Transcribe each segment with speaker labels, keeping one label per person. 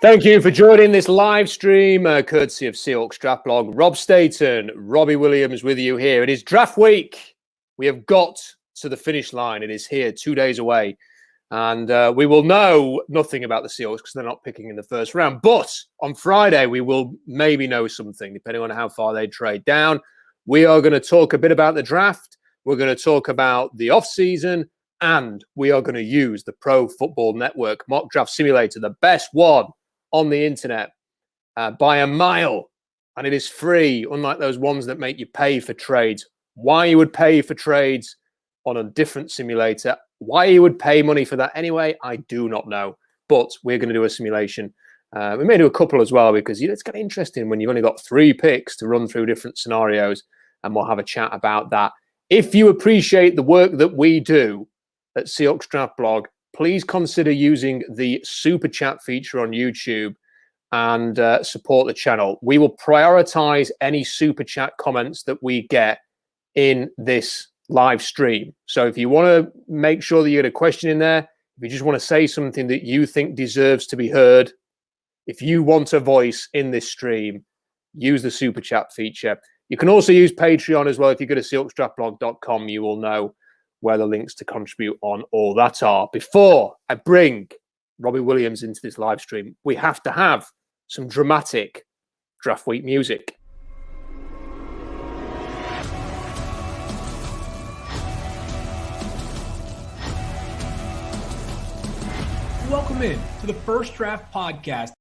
Speaker 1: Thank you for joining this live stream, courtesy of Seahawks Draft Blog. Rob Staton, Robbie Williams with you here. It is draft week. We have got to the finish line. It is here, 2 days away. And we will know nothing about the Seahawks because they're not picking in the first round. But on Friday, we will maybe know something, depending on how far they trade down. We are going to talk a bit about the draft. We're going to talk about the offseason. And we are going to use the Pro Football Network mock draft simulator, the best one on the internet by a mile, and it is free, unlike those ones that make you pay for trades. Why you would pay for trades on a different simulator, why you would pay money for that anyway, I do not know. But we're going to do a simulation. We may do a couple as well because it's kind of interesting when you've only got 3 picks to run through different scenarios, and we'll have a chat about that. If you appreciate the work that we do at Seahawks Draft Blog, please consider using the super chat feature on YouTube and support the channel. We will prioritize any super chat comments that we get in this live stream. So if you want to make sure that you get a question in there, if you just want to say something that you think deserves to be heard, if you want a voice in this stream, use the super chat feature. You can also use Patreon as well. If you go to SeahawksDraftBlog.com, you will know where the links to contribute on all that are. Before I bring Robbie Williams into this live stream, we have to have some dramatic draft week music.
Speaker 2: Welcome in to the First Draft Podcast.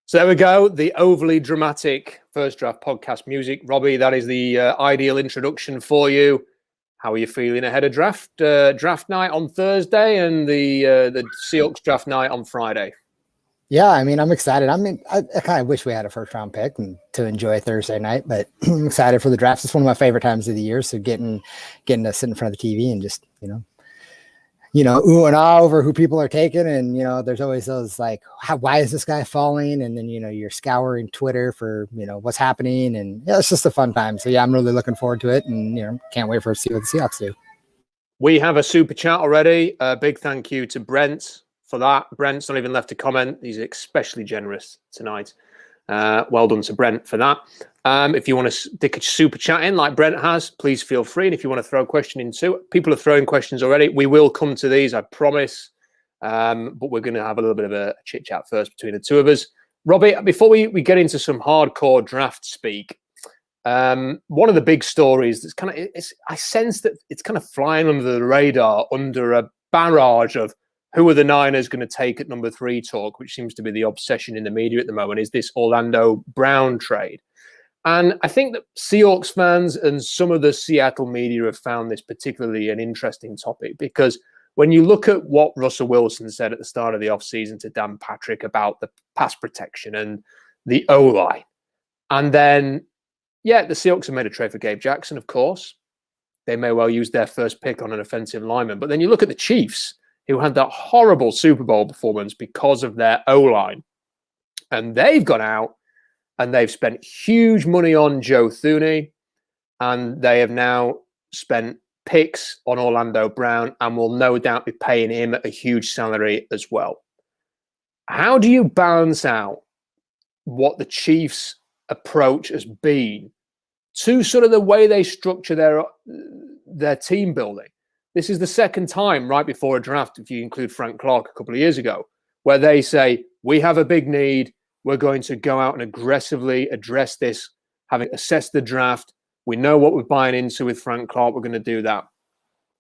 Speaker 1: So there we go, the overly dramatic First Draft Podcast music. Robbie, that is the ideal introduction for you. How are you feeling ahead of draft night on Thursday and the Seahawks draft night on Friday?
Speaker 3: Yeah, I mean, I'm excited. I kind of wish we had a first round pick and to enjoy Thursday night, but I'm excited for the draft. It's one of my favorite times of the year. So getting to sit in front of the TV and just, ooh and ah over who people are taking. And, there's always those like, why is this guy falling? And then, you're scouring Twitter for, what's happening. And it's just a fun time. So yeah, I'm really looking forward to it. And, can't wait to see what the Seahawks do.
Speaker 1: We have a super chat already. A big thank you to Brent for that. Brent's not even left a comment. He's especially generous tonight. Well done to Brent for that. If you want to stick a super chat in like Brent has, please feel free. And if you want to throw a question in too, people are throwing questions already. We will come to these, I promise. But we're going to have a little bit of a chit chat first between the two of us. Robbie, before we get into some hardcore draft speak, one of the big stories that's I sense that it's kind of flying under the radar under a barrage of who are the Niners going to take at number 3 talk, which seems to be the obsession in the media at the moment, is this Orlando Brown trade. And I think that Seahawks fans and some of the Seattle media have found this particularly an interesting topic because when you look at what Russell Wilson said at the start of the offseason to Dan Patrick about the pass protection and the O-line, and then, the Seahawks have made a trade for Gabe Jackson, of course. They may well use their first pick on an offensive lineman. But then you look at the Chiefs, who had that horrible Super Bowl performance because of their O-line. And they've gone out and they've spent huge money on Joe Thuney. And they have now spent picks on Orlando Brown and will no doubt be paying him a huge salary as well. How do you balance out what the Chiefs' approach has been to sort of the way they structure their team building? This is the second time right before a draft, if you include Frank Clark a couple of years ago, where they say, we have a big need. We're going to go out and aggressively address this, having assessed the draft. We know what we're buying into with Frank Clark. We're going to do that.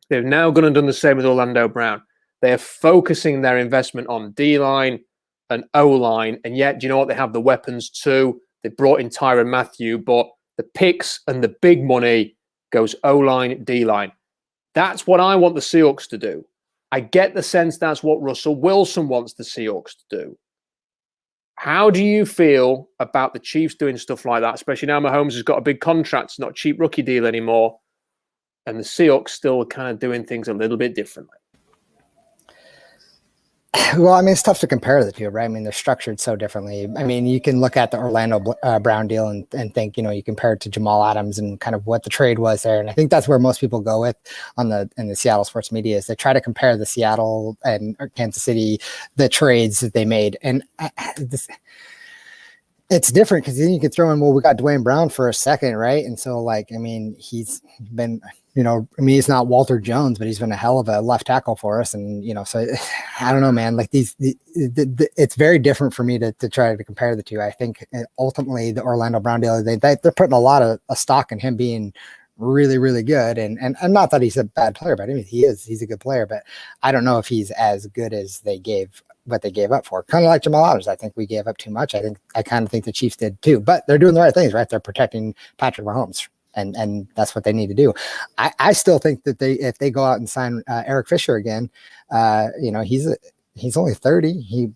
Speaker 1: They've now gone and done the same with Orlando Brown. They are focusing their investment on D-line and O-line. And yet, do you know what? They have the weapons too. They brought in Tyrann Mathieu, but the picks and the big money goes O-line, D-line. That's what I want the Seahawks to do. I get the sense that's what Russell Wilson wants the Seahawks to do. How do you feel about the Chiefs doing stuff like that, especially now Mahomes has got a big contract, it's not a cheap rookie deal anymore, and the Seahawks still kind of doing things a little bit differently?
Speaker 3: Well, I mean, it's tough to compare the two, right? I mean, they're structured so differently. I mean, you can look at the Orlando Brown deal and think, you compare it to Jamal Adams and kind of what the trade was there. And I think that's where most people go with in the Seattle sports media is they try to compare the Seattle and Kansas City, the trades that they made. And it's different because then you could throw in, well, we got Dwayne Brown for a second, right? And so, like, I mean, he's been, he's not Walter Jones, but he's been a hell of a left tackle for us. And, so I don't know, man, like it's very different for me to try to compare the two. I think ultimately the Orlando Brown deal, they're putting a lot of stock in him being really, really good. And not that he's a bad player, but I mean, he's a good player, but I don't know if he's as good as what they gave up for. Kind of like Jamal Adams. I think we gave up too much. I kind of think the Chiefs did too, but they're doing the right things, right? They're protecting Patrick Mahomes, and that's what they need to do. I still think that if they go out and sign Eric Fisher again, he's only 30. He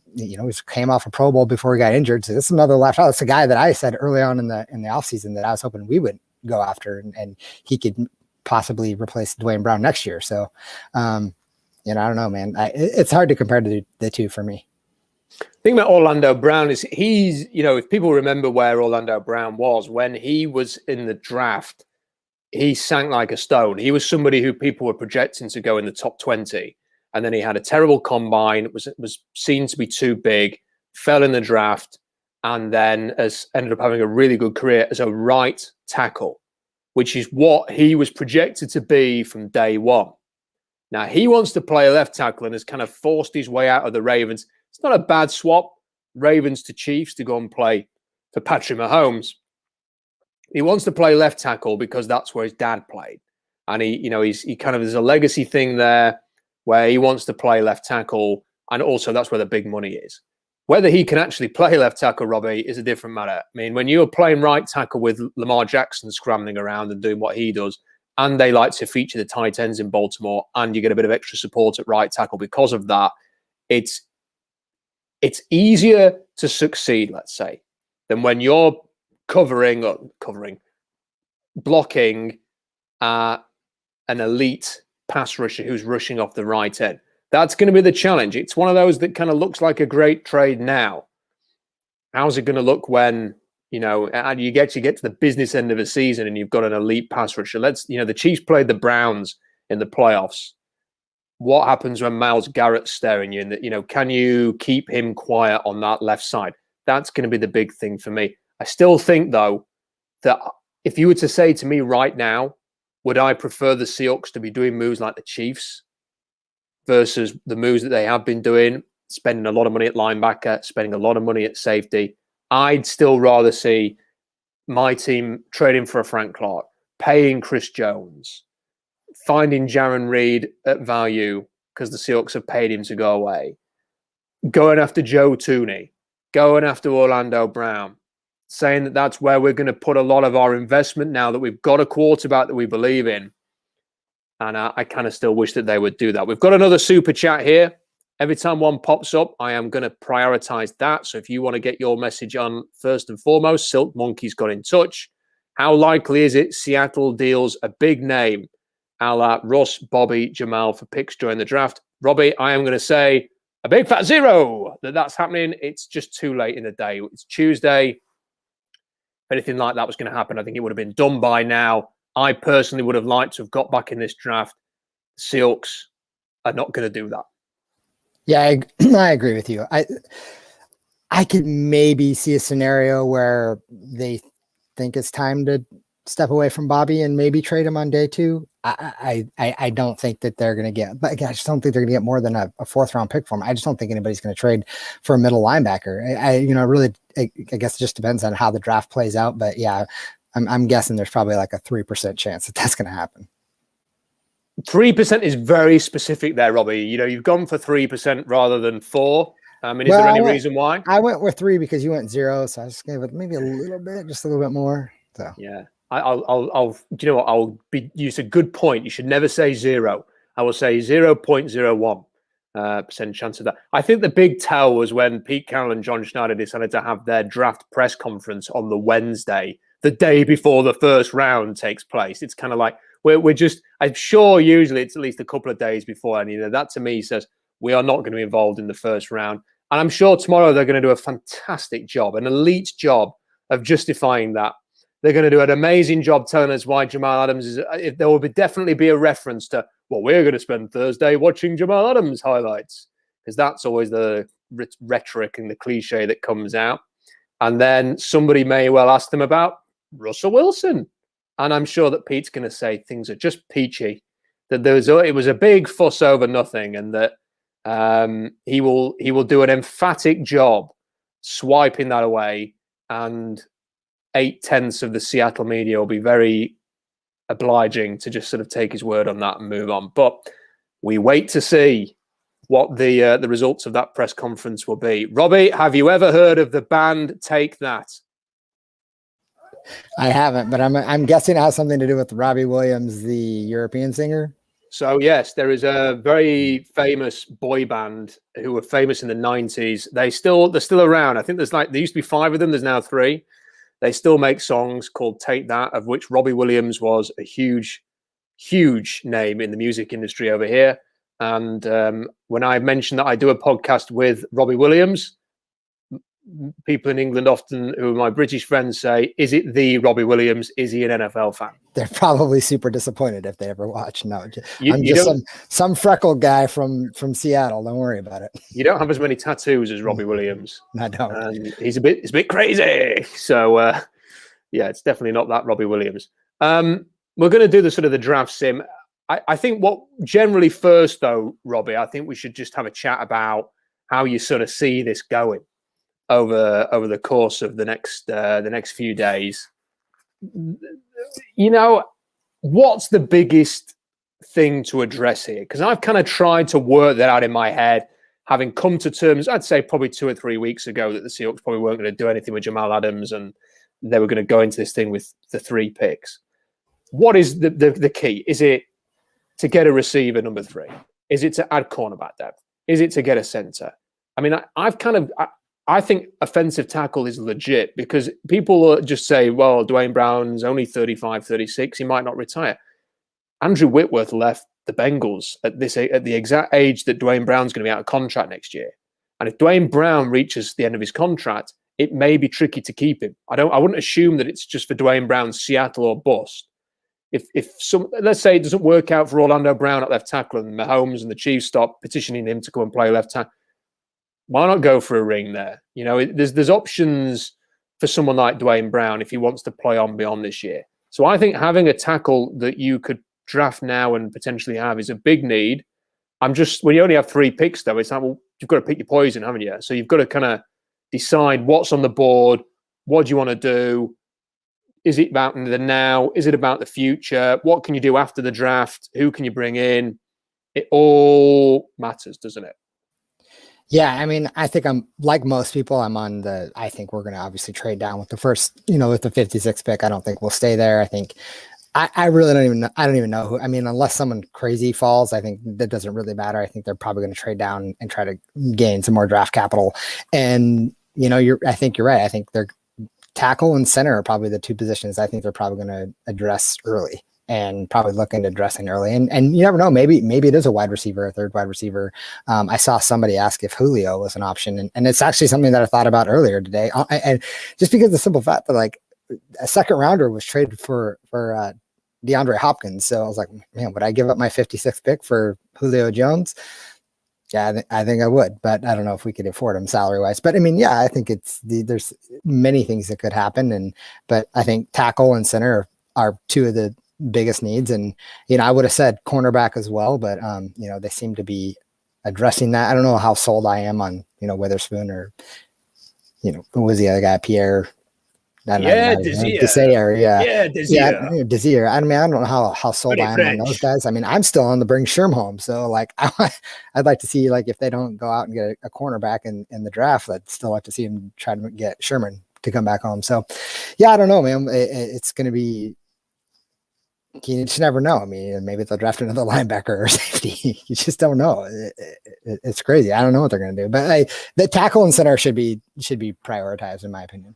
Speaker 3: came off a Pro Bowl before he got injured. So this is another left out. It's a guy that I said early on in the offseason that I was hoping we would go after, and he could possibly replace Dwayne Brown next year. So, I don't know, man. It's hard to compare the two for me.
Speaker 1: The thing about Orlando Brown is he's, if people remember where Orlando Brown was when he was in the draft, he sank like a stone. He was somebody who people were projecting to go in the top 20. And then he had a terrible combine, was seen to be too big, fell in the draft, and then ended up having a really good career as a right tackle, which is what he was projected to be from day one. Now, he wants to play left tackle and has kind of forced his way out of the Ravens. It's not a bad swap, Ravens to Chiefs, to go and play for Patrick Mahomes. He wants to play left tackle because that's where his dad played. And he kind of, there's a legacy thing there where he wants to play left tackle. And also that's where the big money is. Whether he can actually play left tackle, Robbie, is a different matter. I mean, when you're playing right tackle with Lamar Jackson scrambling around and doing what he does, and they like to feature the tight ends in Baltimore, and you get a bit of extra support at right tackle because of that, it's easier to succeed, let's say, than when you're blocking an elite pass rusher who's rushing off the right end. That's going to be the challenge. It's one of those that kind of looks like a great trade now. How's it going to look when, and you get to the business end of a season and you've got an elite pass rusher? The Chiefs played the Browns in the playoffs. What happens when Myles Garrett's staring you? And can you keep him quiet on that left side? That's going to be the big thing for me. I still think, though, that if you were to say to me right now, would I prefer the Seahawks to be doing moves like the Chiefs versus the moves that they have been doing, spending a lot of money at linebacker, spending a lot of money at safety? I'd still rather see my team trading for a Frank Clark, paying Chris Jones, finding Jaron Reed at value because the Seahawks have paid him to go away, going after Joe Tooney, going after Orlando Brown, saying that that's where we're going to put a lot of our investment now that we've got a quarterback that we believe in. And I kind of still wish that they would do that. We've got another super chat here. Every time one pops up, I am going to prioritize that. So if you want to get your message on first and foremost, Silk Monkey's got in touch. How likely is it Seattle deals a big name a la Russ, Bobby, Jamal for picks during the draft? Robbie, I am going to say a big fat zero that's happening. It's just too late in the day. It's Tuesday. If anything like that was going to happen, I think it would have been done by now. I personally would have liked to have got back in this draft. The Seahawks are not going to do that.
Speaker 3: Yeah, I agree with you. I could maybe see a scenario where they think it's time to step away from Bobby and maybe trade him on day two. I don't think that they're going to get, but I just don't think they're going to get more than a fourth round pick for him. I just don't think anybody's going to trade for a middle linebacker. I guess it just depends on how the draft plays out. But yeah, I'm guessing there's probably like a 3% chance that that's going to happen.
Speaker 1: 3% is very specific there, Robbie. You've gone for 3% rather than 4%. I mean, is there any reason why?
Speaker 3: I went with 3 because you went 0, so I just gave it maybe a little bit, just a little bit more. So
Speaker 1: yeah, I'll use a good point. You should never say 0. I will say 0.01 percent chance of that. I think the big tell was when Pete Carroll and John Schneider decided to have their draft press conference on the Wednesday, the day before the first round takes place. It's kind of like we're just, I'm sure usually it's at least a couple of days before, and that to me says we are not going to be involved in the first round. And I'm sure tomorrow they're going to do a fantastic job, an elite job of justifying that. They're going to do an amazing job telling us why Jamal Adams is. There will definitely be a reference to, well, we're going to spend Thursday watching Jamal Adams highlights, because that's always the rhetoric and the cliche that comes out. And then somebody may well ask them about Russell Wilson. And I'm sure that Pete's going to say things are just peachy, that it was a big fuss over nothing, and that he will do an emphatic job swiping that away, and 8/10 of the Seattle media will be very obliging to just sort of take his word on that and move on. But we wait to see what the results of that press conference will be. Robbie, have you ever heard of the band Take That?
Speaker 3: I haven't, but I'm guessing it has something to do with Robbie Williams, the European singer.
Speaker 1: So yes, there is a very famous boy band who were famous in the 90s. They're still around. I think there used to be 5 of them. There's now 3. They still make songs called Take That, of which Robbie Williams was a huge, huge name in the music industry over here. And when I mentioned that I do a podcast with Robbie Williams, people in England often, who are my British friends, say, is it the Robbie Williams? Is he an NFL fan?
Speaker 3: They're probably super disappointed if they ever watch. No, I'm just some freckled guy from Seattle. Don't worry about it.
Speaker 1: You don't have as many tattoos as Robbie Williams.
Speaker 3: I don't.
Speaker 1: And he's a bit crazy. So yeah, it's definitely not that Robbie Williams. We're going to do the draft sim. I think what generally first though, Robbie, I think we should just have a chat about how you sort of see this going over the course of the next few days. You know, what's the biggest thing to address here? Because I've kind of tried to work that out in my head, having come to terms, I'd say probably 2 or 3 weeks ago, that the Seahawks probably weren't going to do anything with Jamal Adams, and they were going to go into this thing with the 3 picks. What is the key? Is it to get a receiver number 3? Is it to add cornerback depth? Is it to get a center? I mean, I think offensive tackle is legit, because people just say, well, Dwayne Brown's only 35, 36. He might not retire. Andrew Whitworth left the Bengals at the exact age that Dwayne Brown's going to be out of contract next year. And if Dwayne Brown reaches the end of his contract, it may be tricky to keep him. I wouldn't assume that it's just for Dwayne Brown's Seattle or bust. Let's say it doesn't work out for Orlando Brown at left tackle, and Mahomes and the Chiefs stop petitioning him to come and play left tackle, why not go for a ring there? You know, there's options for someone like Dwayne Brown if he wants to play on beyond this year. So I think having a tackle that you could draft now and potentially have is a big need. When you only have 3 picks though, it's like, well, you've got to pick your poison, haven't you? So you've got to kind of decide what's on the board. What do you want to do? Is it about the now? Is it about the future? What can you do after the draft? Who can you bring in? It all matters, doesn't it?
Speaker 3: Yeah, I mean, I think I'm like most people. I think we're going to obviously trade down with the first, with the 56th pick. I don't think we'll stay there. I think I really don't even know. I don't even know who. I mean, unless someone crazy falls, I think that doesn't really matter. I think they're probably going to trade down and try to gain some more draft capital. And I think you're right. I think they're tackle and center are probably the 2 positions I think they're probably going to address early, and probably look into addressing early. And you never know, maybe it is a wide receiver, a 3rd wide receiver. I saw somebody ask if Julio was an option, and it's actually something that I thought about earlier today. And just because of the simple fact that like a 2nd rounder was traded for DeAndre Hopkins. So I was like, man, would I give up my 56th pick for Julio Jones? Yeah, I think I would, but I don't know if we could afford him salary wise. But I mean, yeah, I think there's many things that could happen, but I think tackle and center are 2 of the biggest needs. And I would have said cornerback as well, but they seem to be addressing that. I don't know how sold I am on Witherspoon, or who was the other guy, Pierre? Desire. Desire. I mean, I don't know how sold I am on those guys. I mean, I'm still on the bring Sherm home. So like, I'd like to see, like, if they don't go out and get a cornerback in the draft, I'd still like to see him try to get Sherman to come back home. So yeah, I don't know, man. It's going to be, you just never know. I mean, maybe they'll draft another linebacker or safety. You just don't know. It's crazy. I don't know what they're going to do, but the tackle and center should be prioritized, in my opinion.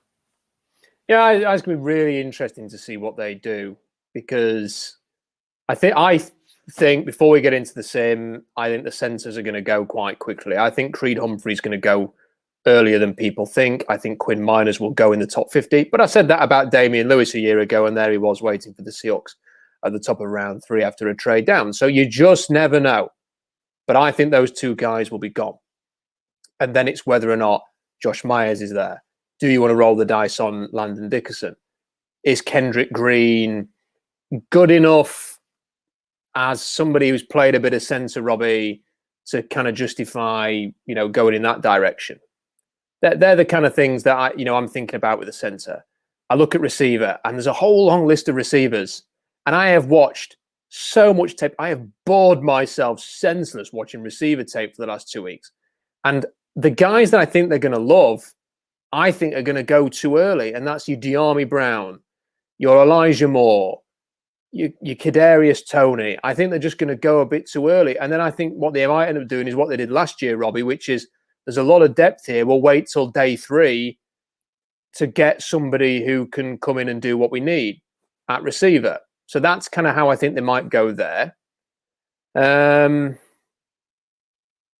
Speaker 1: Yeah, it's going to be really interesting to see what they do, because I think, before we get into the sim, I think the centres are going to go quite quickly. I think Creed Humphrey's going to go earlier than people think. I think Quinn Miners will go in the top 50. But I said that about Damian Lewis a year ago, and there he was waiting for the Seahawks at the top of round 3 after a trade down. So you just never know. But I think those two guys will be gone. And then it's whether or not Josh Myers is there. Do you want to roll the dice on Landon Dickerson? Is Kendrick Green good enough as somebody who's played a bit of centre, Robbie, to kind of justify, going in that direction? They're the kind of things that I'm thinking about with the centre. I look at receiver, and there's a whole long list of receivers, and I have watched so much tape. I have bored myself senseless watching receiver tape for the last 2 weeks. And the guys that I think they're going to love, I think are going to go too early, and that's your De'Ami Brown, your Elijah Moore, your Kadarius Toney. I think they're just going to go a bit too early. And then I think what they might end up doing is what they did last year, Robbie, which is there's a lot of depth here. We'll wait till day 3 to get somebody who can come in and do what we need at receiver. So that's kind of how I think they might go there.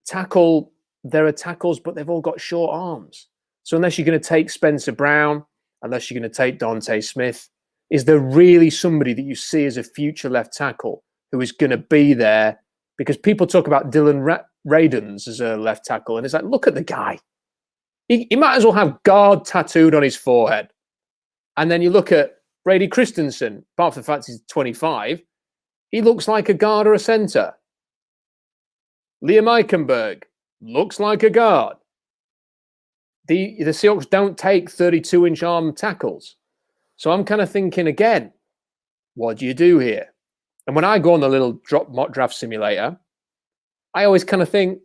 Speaker 1: Tackle, there are tackles, but they've all got short arms. So unless you're going to take Spencer Brown, unless you're going to take Dante Smith, is there really somebody that you see as a future left tackle who is going to be there? Because people talk about Dylan Radens as a left tackle, and it's like, look at the guy. He might as well have guard tattooed on his forehead. And then you look at Brady Christensen, apart from the fact he's 25, he looks like a guard or a centre. Liam Eichenberg looks like a guard. The Seahawks don't take 32-inch arm tackles. So I'm kind of thinking again, what do you do here? And when I go on the little mock draft simulator, I always kind of think,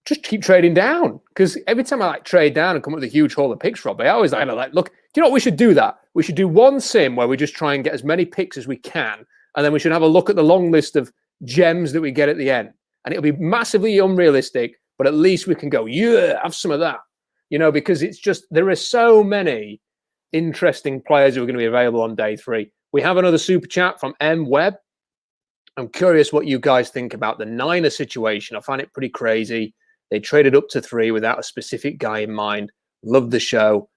Speaker 1: just keep trading down. Because every time I trade down and come up with a huge haul of picks, Robbie, I always look, do you know what? We should do that. We should do one sim where we just try and get as many picks as we can. And then we should have a look at the long list of gems that we get at the end. And it'll be massively unrealistic, but at least we can go, yeah, have some of that. Because it's just, there are so many interesting players who are going to be available on day 3. We have another super chat from M. Webb. I'm curious what you guys think about the Niner situation. I find it pretty crazy. They traded up to 3 without a specific guy in mind. Love the show.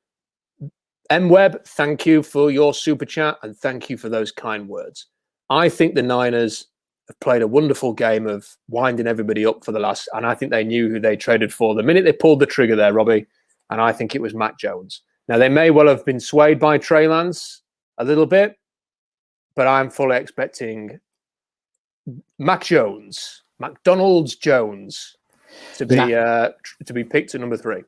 Speaker 1: M. Webb, thank you for your super chat and thank you for those kind words. I think the Niners have played a wonderful game of winding everybody up for the last, and I think they knew who they traded for the minute they pulled the trigger there, Robbie, and I think it was Mac Jones. Now, they may well have been swayed by Trey Lance a little bit, but I'm fully expecting Mac Jones, McDonald's Jones, to be picked at number 3.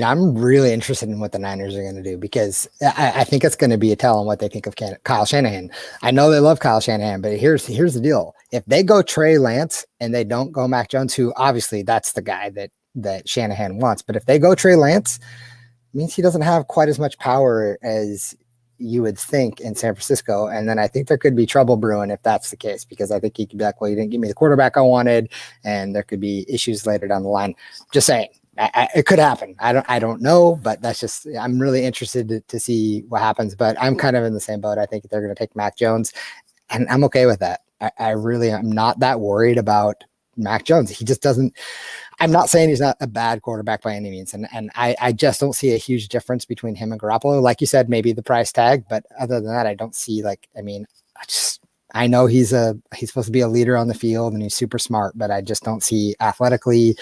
Speaker 3: I'm really interested in what the Niners are going to do because I think it's going to be a tell on what they think of Kyle Shanahan. I know they love Kyle Shanahan, but here's the deal. If they go Trey Lance and they don't go Mac Jones, who obviously that's the guy that Shanahan wants, but if they go Trey Lance, it means he doesn't have quite as much power as you would think in San Francisco. And then I think there could be trouble brewing if that's the case, because I think he could be like, well, you didn't give me the quarterback I wanted. And there could be issues later down the line. Just saying. It could happen. I don't know, but that's just, I'm really interested to see what happens, but I'm kind of in the same boat. I think they're going to take Mac Jones and I'm okay with that. I really am not that worried about Mac Jones. He just doesn't, I'm not saying he's not a bad quarterback by any means. And I just don't see a huge difference between him and Garoppolo. Like you said, maybe the price tag, but other than that, I don't see I know he's supposed to be a leader on the field and he's super smart, but I just don't see athletically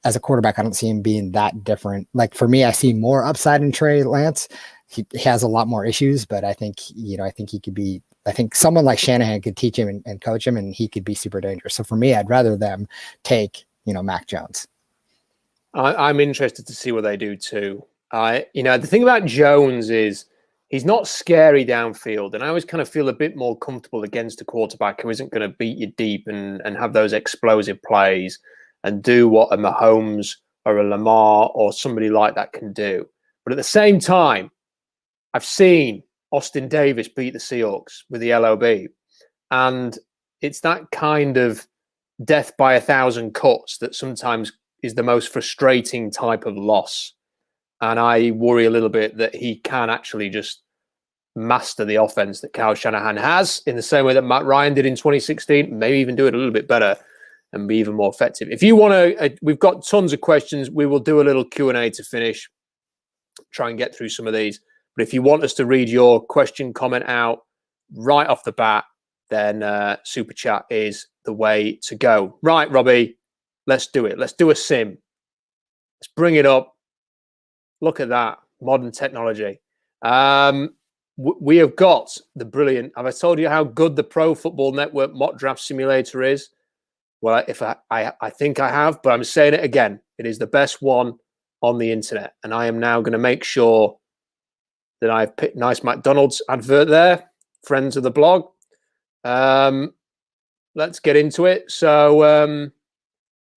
Speaker 3: as a quarterback, I don't see him being that different. Like for me, I see more upside in Trey Lance. He has a lot more issues, but I think he could be, I think someone like Shanahan could teach him and coach him and he could be super dangerous. So for me, I'd rather them take, Mac Jones.
Speaker 1: I'm interested to see what they do too. The thing about Jones is he's not scary downfield. And I always kind of feel a bit more comfortable against a quarterback who isn't going to beat you deep and have those explosive plays and do what a Mahomes or a Lamar or somebody like that can do. But at the same time, I've seen Austin Davis beat the Seahawks with the LOB. And it's that kind of death by 1,000 cuts that sometimes is the most frustrating type of loss. And I worry a little bit that he can actually just master the offense that Kyle Shanahan has in the same way that Matt Ryan did in 2016, maybe even do it a little bit better and be even more effective. If you want to, we've got tons of questions. We will do a little Q&A to finish, try and get through some of these. But if you want us to read your question, comment out right off the bat, then Super Chat is the way to go. Right, Robbie, let's do it. Let's do a sim. Let's bring it up. Look at that. Modern technology. We have got the brilliant. Have I told you how good the Pro Football Network mock draft simulator is? Well, if I think I have, but I'm saying it again. It is the best one on the internet. And I am now going to make sure that I've picked nice McDonald's advert there. Friends of the blog. Let's get into it. So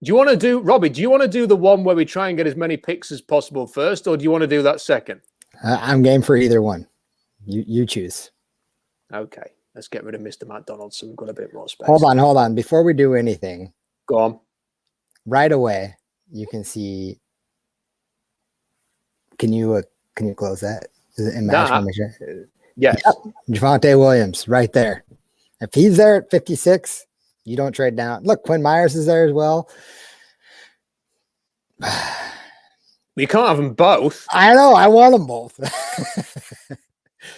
Speaker 1: do you want to do, Robbie, do you want to do the one where we try and get as many picks as possible first, or do you want to do that second?
Speaker 3: I'm game for either one. You choose.
Speaker 1: Okay. Let's get rid of Mr. McDonald so we've got a bit more space.
Speaker 3: Hold on. Before we do anything,
Speaker 1: go on.
Speaker 3: Right away, you can see. Can you close that? Is it in Yes. Yep. Javonte Williams, right there. If he's there at 56, you don't trade down. Look, Quinn Myers is there as well.
Speaker 1: We can't have them both.
Speaker 3: I know. I want them both.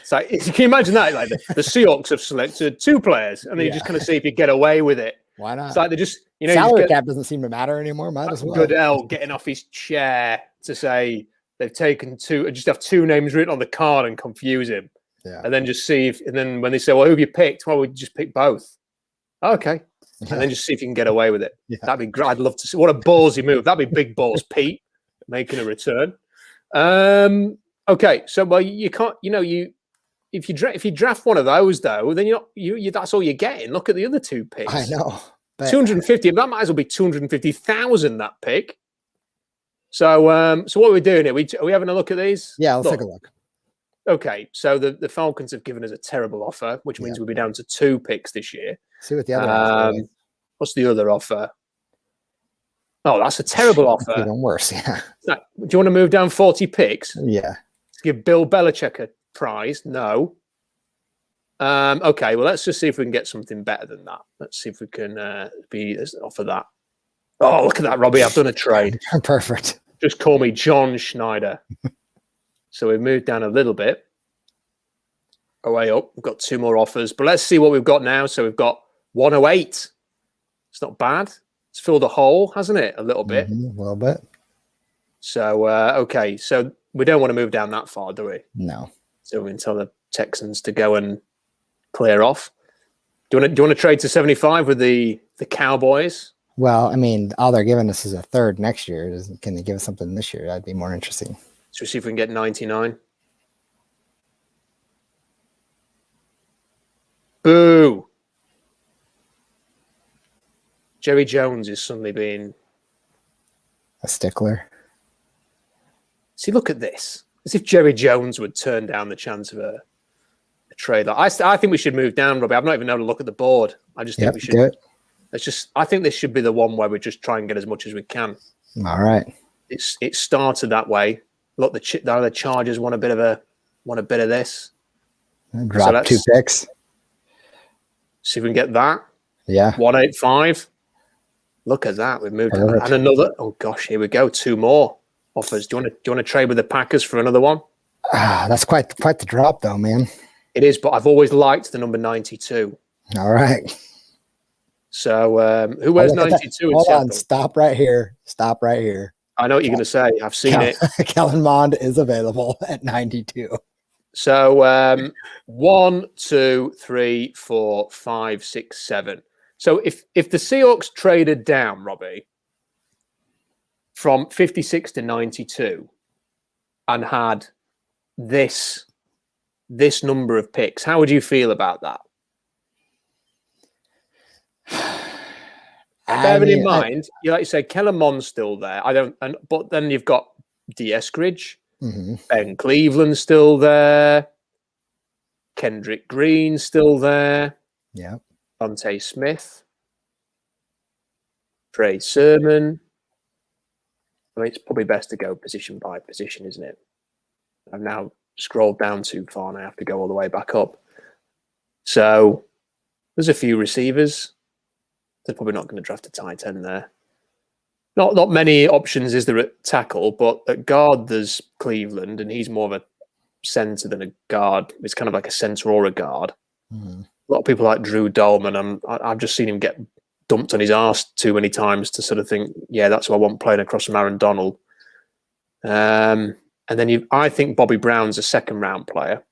Speaker 1: So can you imagine that? Like the Seahawks have selected 2 players, and then you just kind of see if you get away with it.
Speaker 3: Why not?
Speaker 1: It's like they just,
Speaker 3: salary cap doesn't seem to matter anymore. Might as well.
Speaker 1: Goodell getting off his chair to say they've taken 2, just have 2 names written on the card and confuse him.
Speaker 3: Yeah.
Speaker 1: And then just see if, and then when they say, well, who have you picked? Well, we just pick both. Okay. Yeah. And then just see if you can get away with it. Yeah. That'd be great. I'd love to see. What a ballsy move. That'd be big balls, Pete, making a return. Okay. So, well, you can't, if you draft one of those though, then you that's all you're getting. Look at the other 2 picks.
Speaker 3: I know.
Speaker 1: 250. That might as well be 250,000. That pick. So, so what are we doing here? Are we having a look at these?
Speaker 3: Yeah, let's take a look.
Speaker 1: Okay, so the Falcons have given us a terrible offer, which means we'll be down to 2 picks this year.
Speaker 3: See what the other offer is.
Speaker 1: What's the other offer? Oh, that's a terrible offer.
Speaker 3: Even worse, yeah.
Speaker 1: Do you want to move down 40 picks?
Speaker 3: Yeah.
Speaker 1: To give Bill Belichick a prize? No. Okay, well, let's just see if we can get something better than that. Let's see if we can offer that. Oh, look at that, Robbie. I've done a trade.
Speaker 3: Perfect.
Speaker 1: Just call me John Schneider. So we've moved down a little bit. Way up. We've got 2 more offers. But let's see what we've got now. So we've got 108. It's not bad. It's filled a hole, hasn't it? A little bit.
Speaker 3: A little bit.
Speaker 1: So, okay. So we don't want to move down that far, do we?
Speaker 3: No.
Speaker 1: So we can tell the Texans to go and clear off. Do you want to trade to 75 with the Cowboys?
Speaker 3: Well, I mean, all they're giving us is a 3rd next year. Can they give us something this year? That'd be more interesting.
Speaker 1: Let's see if we can get 99. Boo. Jerry Jones is suddenly being
Speaker 3: a stickler.
Speaker 1: See, look at this. As if Jerry Jones would turn down the chance of a trade. I think we should move down, Robbie. I've not even had a look at the board. I just think we should.
Speaker 3: Do it.
Speaker 1: I think this should be the one where we just try and get as much as we can.
Speaker 3: All right.
Speaker 1: It started that way. Look, the Chargers want a bit of this.
Speaker 3: Drop 2 picks.
Speaker 1: See if we can get that.
Speaker 3: Yeah.
Speaker 1: 185. Look at that. We've moved on. And another. Oh gosh, here we go. 2 more offers. Do you want to trade with the Packers for another one?
Speaker 3: That's quite the drop, though, man.
Speaker 1: It is, but I've always liked the number 92.
Speaker 3: All right.
Speaker 1: So who wears 92?
Speaker 3: Hold on. Stop right here.
Speaker 1: I know what you're going to say. I've seen it.
Speaker 3: Kellen Mond is available at 92.
Speaker 1: So 1, 2, 3, 4, 5, 6, 7. So if the Seahawks traded down, Robbie, from 56 to 92 and had this number of picks, how would you feel about that? Bearing in mind, like you say, Kellen Mond's still there. But then you've got D. Eskridge, Ben Cleveland's still there, Kendrick Green's still there.
Speaker 3: Yeah.
Speaker 1: Dante Smith, Trey Sermon. I mean, it's probably best to go position by position, isn't it? I've now scrolled down too far and I have to go all the way back up. So there's a few receivers. They're probably not going to draft a tight end there. Not many options is there at tackle, but at guard there's Cleveland, and he's more of a center than a guard. It's kind of like a center or a guard. A lot of people like Drew Dolman. I've just seen him get dumped on his arse too many times to sort of think, yeah, that's who I want playing across from Aaron Donald. And then I think Bobby Brown's a second round player,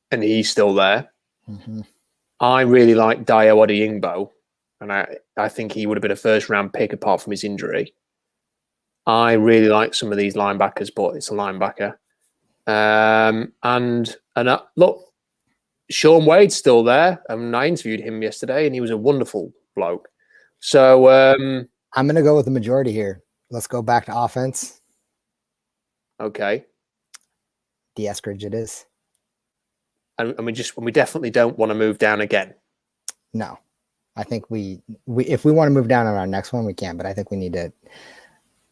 Speaker 1: and he's still there. I really like Dayo Odeyingbo, and I think he would have been a first round pick apart from his injury. I really like some of these linebackers, but it's a linebacker. Look, Sean Wade's still there. I interviewed him yesterday, and he was a wonderful bloke. So
Speaker 3: I'm going to go with the majority here. Let's go back to offense.
Speaker 1: Okay.
Speaker 3: D. Eskridge it is.
Speaker 1: And we definitely don't want to move down again.
Speaker 3: No, I think we if we want to move down on our next one, we can. But I think we need to.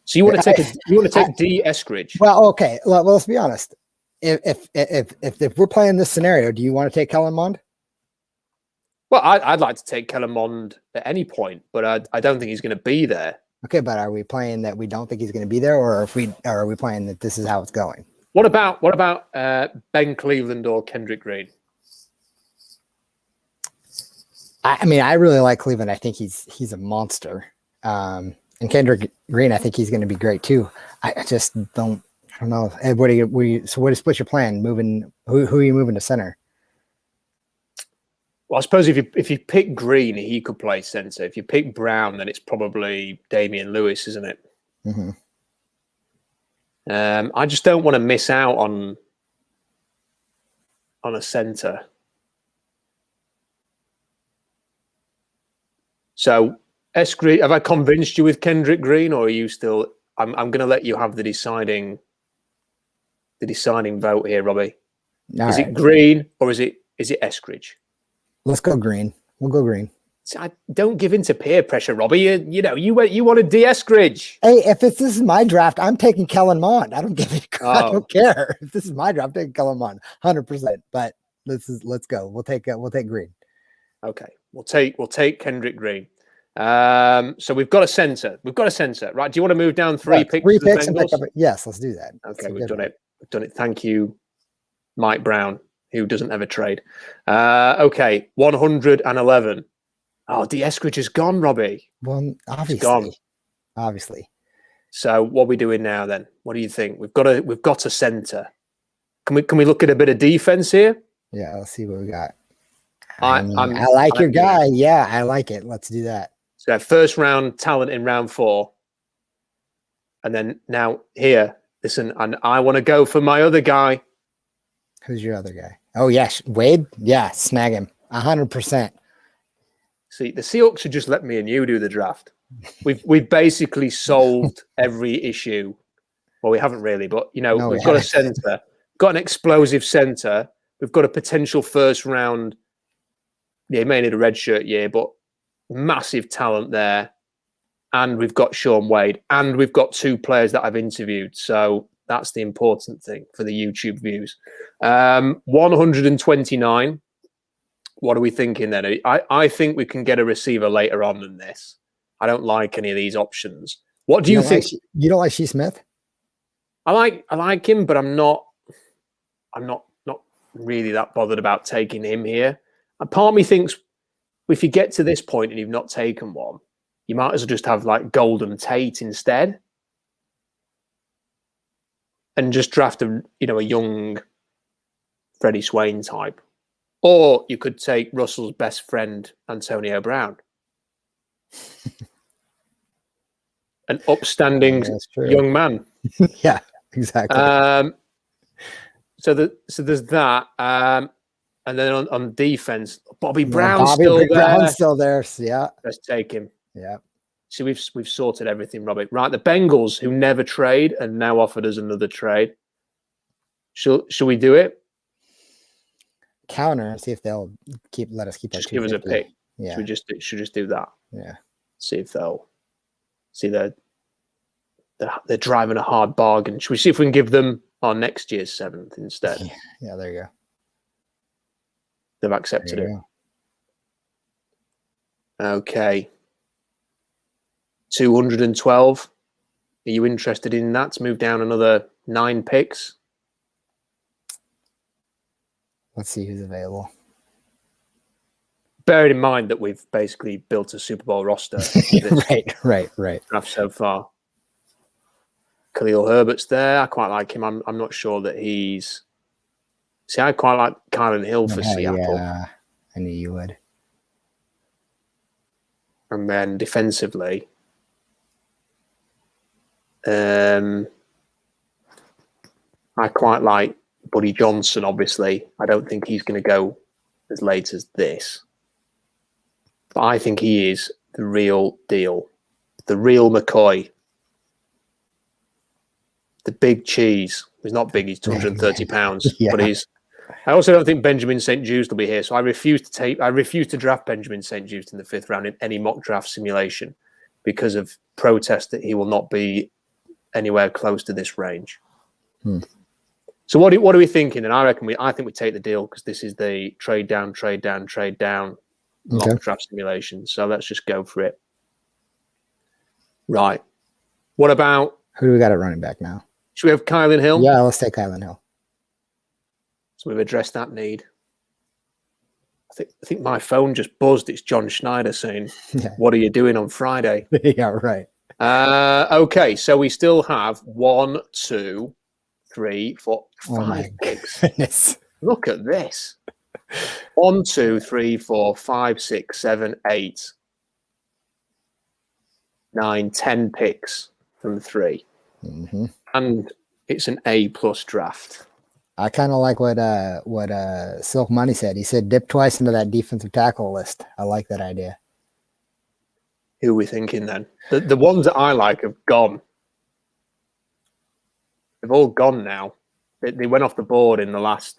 Speaker 1: So you want to take D. Eskridge?
Speaker 3: Well, okay. Well, let's be honest. If we're playing this scenario, do you want to take Kellen Mond?
Speaker 1: Well, I'd like to take Kellen Mond at any point, but I don't think he's going to be there.
Speaker 3: Okay, but are we playing that we don't think he's going to be there, or are we playing that this is how it's going?
Speaker 1: What about Ben Cleveland or Kendrick Green?
Speaker 3: I mean, I really like Cleveland. I think he's a monster. And Kendrick Green, I think he's going to be great too. I just don't. I don't know. Hey, what's your plan? Moving who are you moving to center?
Speaker 1: Well, I suppose if you pick Green, he could play center. If you pick Brown, then it's probably Damian Lewis, isn't it? I just don't want to miss out on a center. So, Eskridge, have I convinced you with Kendrick Green, or are you still? I'm going to let you have the deciding vote here, Robbie. Is it Green or is it Eskridge?
Speaker 3: Let's go Green. We'll go Green.
Speaker 1: So I don't give in to peer pressure, Robbie. You wanted D. Eskridge.
Speaker 3: Hey, if this is my draft, I'm taking Kellen Mond. I don't give it. I don't care if this is my draft. I'm taking Kellen Mond, 100%. But let's go. We'll take Green. Okay,
Speaker 1: we'll take Kendrick Green. So we've got a center. Right? Do you want to move down three picks?
Speaker 3: And pick up? Yes, let's do that.
Speaker 1: Okay, we've done it. Thank you, Mike Brown, who doesn't ever trade. Okay, 111. Oh, D. Eskridge is gone, Robbie.
Speaker 3: Well, obviously.
Speaker 1: He's gone.
Speaker 3: Obviously.
Speaker 1: So what are we doing now then? What do you think? We've got a center. Can we look at a bit of defense here?
Speaker 3: Yeah, let's see what we got.
Speaker 1: I
Speaker 3: like your guy. Yeah, I like it. Let's do that.
Speaker 1: So first round talent in round 4. And then now here, listen, and I want to go for my other guy.
Speaker 3: Who's your other guy? Oh, yes. Wade? Yeah, snag him. 100%.
Speaker 1: See, the Seahawks should just let me and you do the draft. We've basically solved every issue. Well, we haven't really, but we've got a center, got an explosive center. We've got a potential first round. Yeah, he may need a red shirt year, but massive talent there. And we've got Sean Wade, and we've got 2 players that I've interviewed. So that's the important thing for the YouTube views. 129. What are we thinking then? I think we can get a receiver later on than this. I don't like any of these options. What do you think?
Speaker 3: You don't like Shea Smith?
Speaker 1: I like him, but I'm not really that bothered about taking him here. A part of me thinks if you get to this point and you've not taken one, you might as well just have like Golden Tate instead, and just draft a young Freddie Swain type. Or you could take Russell's best friend, Antonio Brown. An upstanding young man.
Speaker 3: Yeah, exactly.
Speaker 1: So there's that. And then on defense, Bobby Brown's still there.
Speaker 3: Yeah.
Speaker 1: Let's take him.
Speaker 3: Yeah.
Speaker 1: See, we've sorted everything, Robbie. Right, the Bengals, who never trade and now offered us another trade. Shall we do it?
Speaker 3: Counter and see if they'll let us keep that.
Speaker 1: Just give us a pick.
Speaker 3: Yeah.
Speaker 1: Should we just do that?
Speaker 3: Yeah.
Speaker 1: See if they'll they're driving a hard bargain. Should we see if we can give them on next year's 7th instead.
Speaker 3: Yeah, there you go.
Speaker 1: They've accepted
Speaker 3: There
Speaker 1: it.
Speaker 3: you
Speaker 1: Okay. 212. Are you interested in that to move down another 9 picks?
Speaker 3: Let's see who's available.
Speaker 1: Bearing in mind that we've basically built a Super Bowl roster for this
Speaker 3: Right.
Speaker 1: draft so far. Khalil Herbert's there. I quite like him. I'm not sure that he's... See, I quite like Kylan Hill for Seattle.
Speaker 3: Yeah, I knew you would.
Speaker 1: And then defensively, I quite like Buddy Johnson, obviously. I don't think he's going to go as late as this. But I think he is the real deal. The real McCoy. The big cheese. He's not big, he's 230 pounds.
Speaker 3: Yeah.
Speaker 1: But he's... I also don't think Benjamin St. Just will be here, so I refuse to draft Benjamin St. Just in the 5th round in any mock draft simulation because of protest that he will not be anywhere close to this range. So what are we thinking? And I think we take the deal because this is the trade down mock draft simulation. So let's just go for it. Right. What about...
Speaker 3: Who do we got at running back now?
Speaker 1: Should we have Kylan Hill?
Speaker 3: Yeah, let's take Kylan Hill.
Speaker 1: So we've addressed that need. I think my phone just buzzed. It's John Schneider saying, "What are you doing on Friday?"
Speaker 3: Yeah, right.
Speaker 1: Okay, so we still have 1, 2, 3, 4, 5 picks.
Speaker 3: Goodness.
Speaker 1: Look at this. 1, 2, 3, 4, 5, 6, 7, 8, 9, 10 picks from 3. And it's an A+ draft.
Speaker 3: I kind of like what Silk Money said. He said dip twice into that defensive tackle list. I like that idea.
Speaker 1: Who are we thinking then? The ones that I like have gone. They've all gone now. They went off the board in the last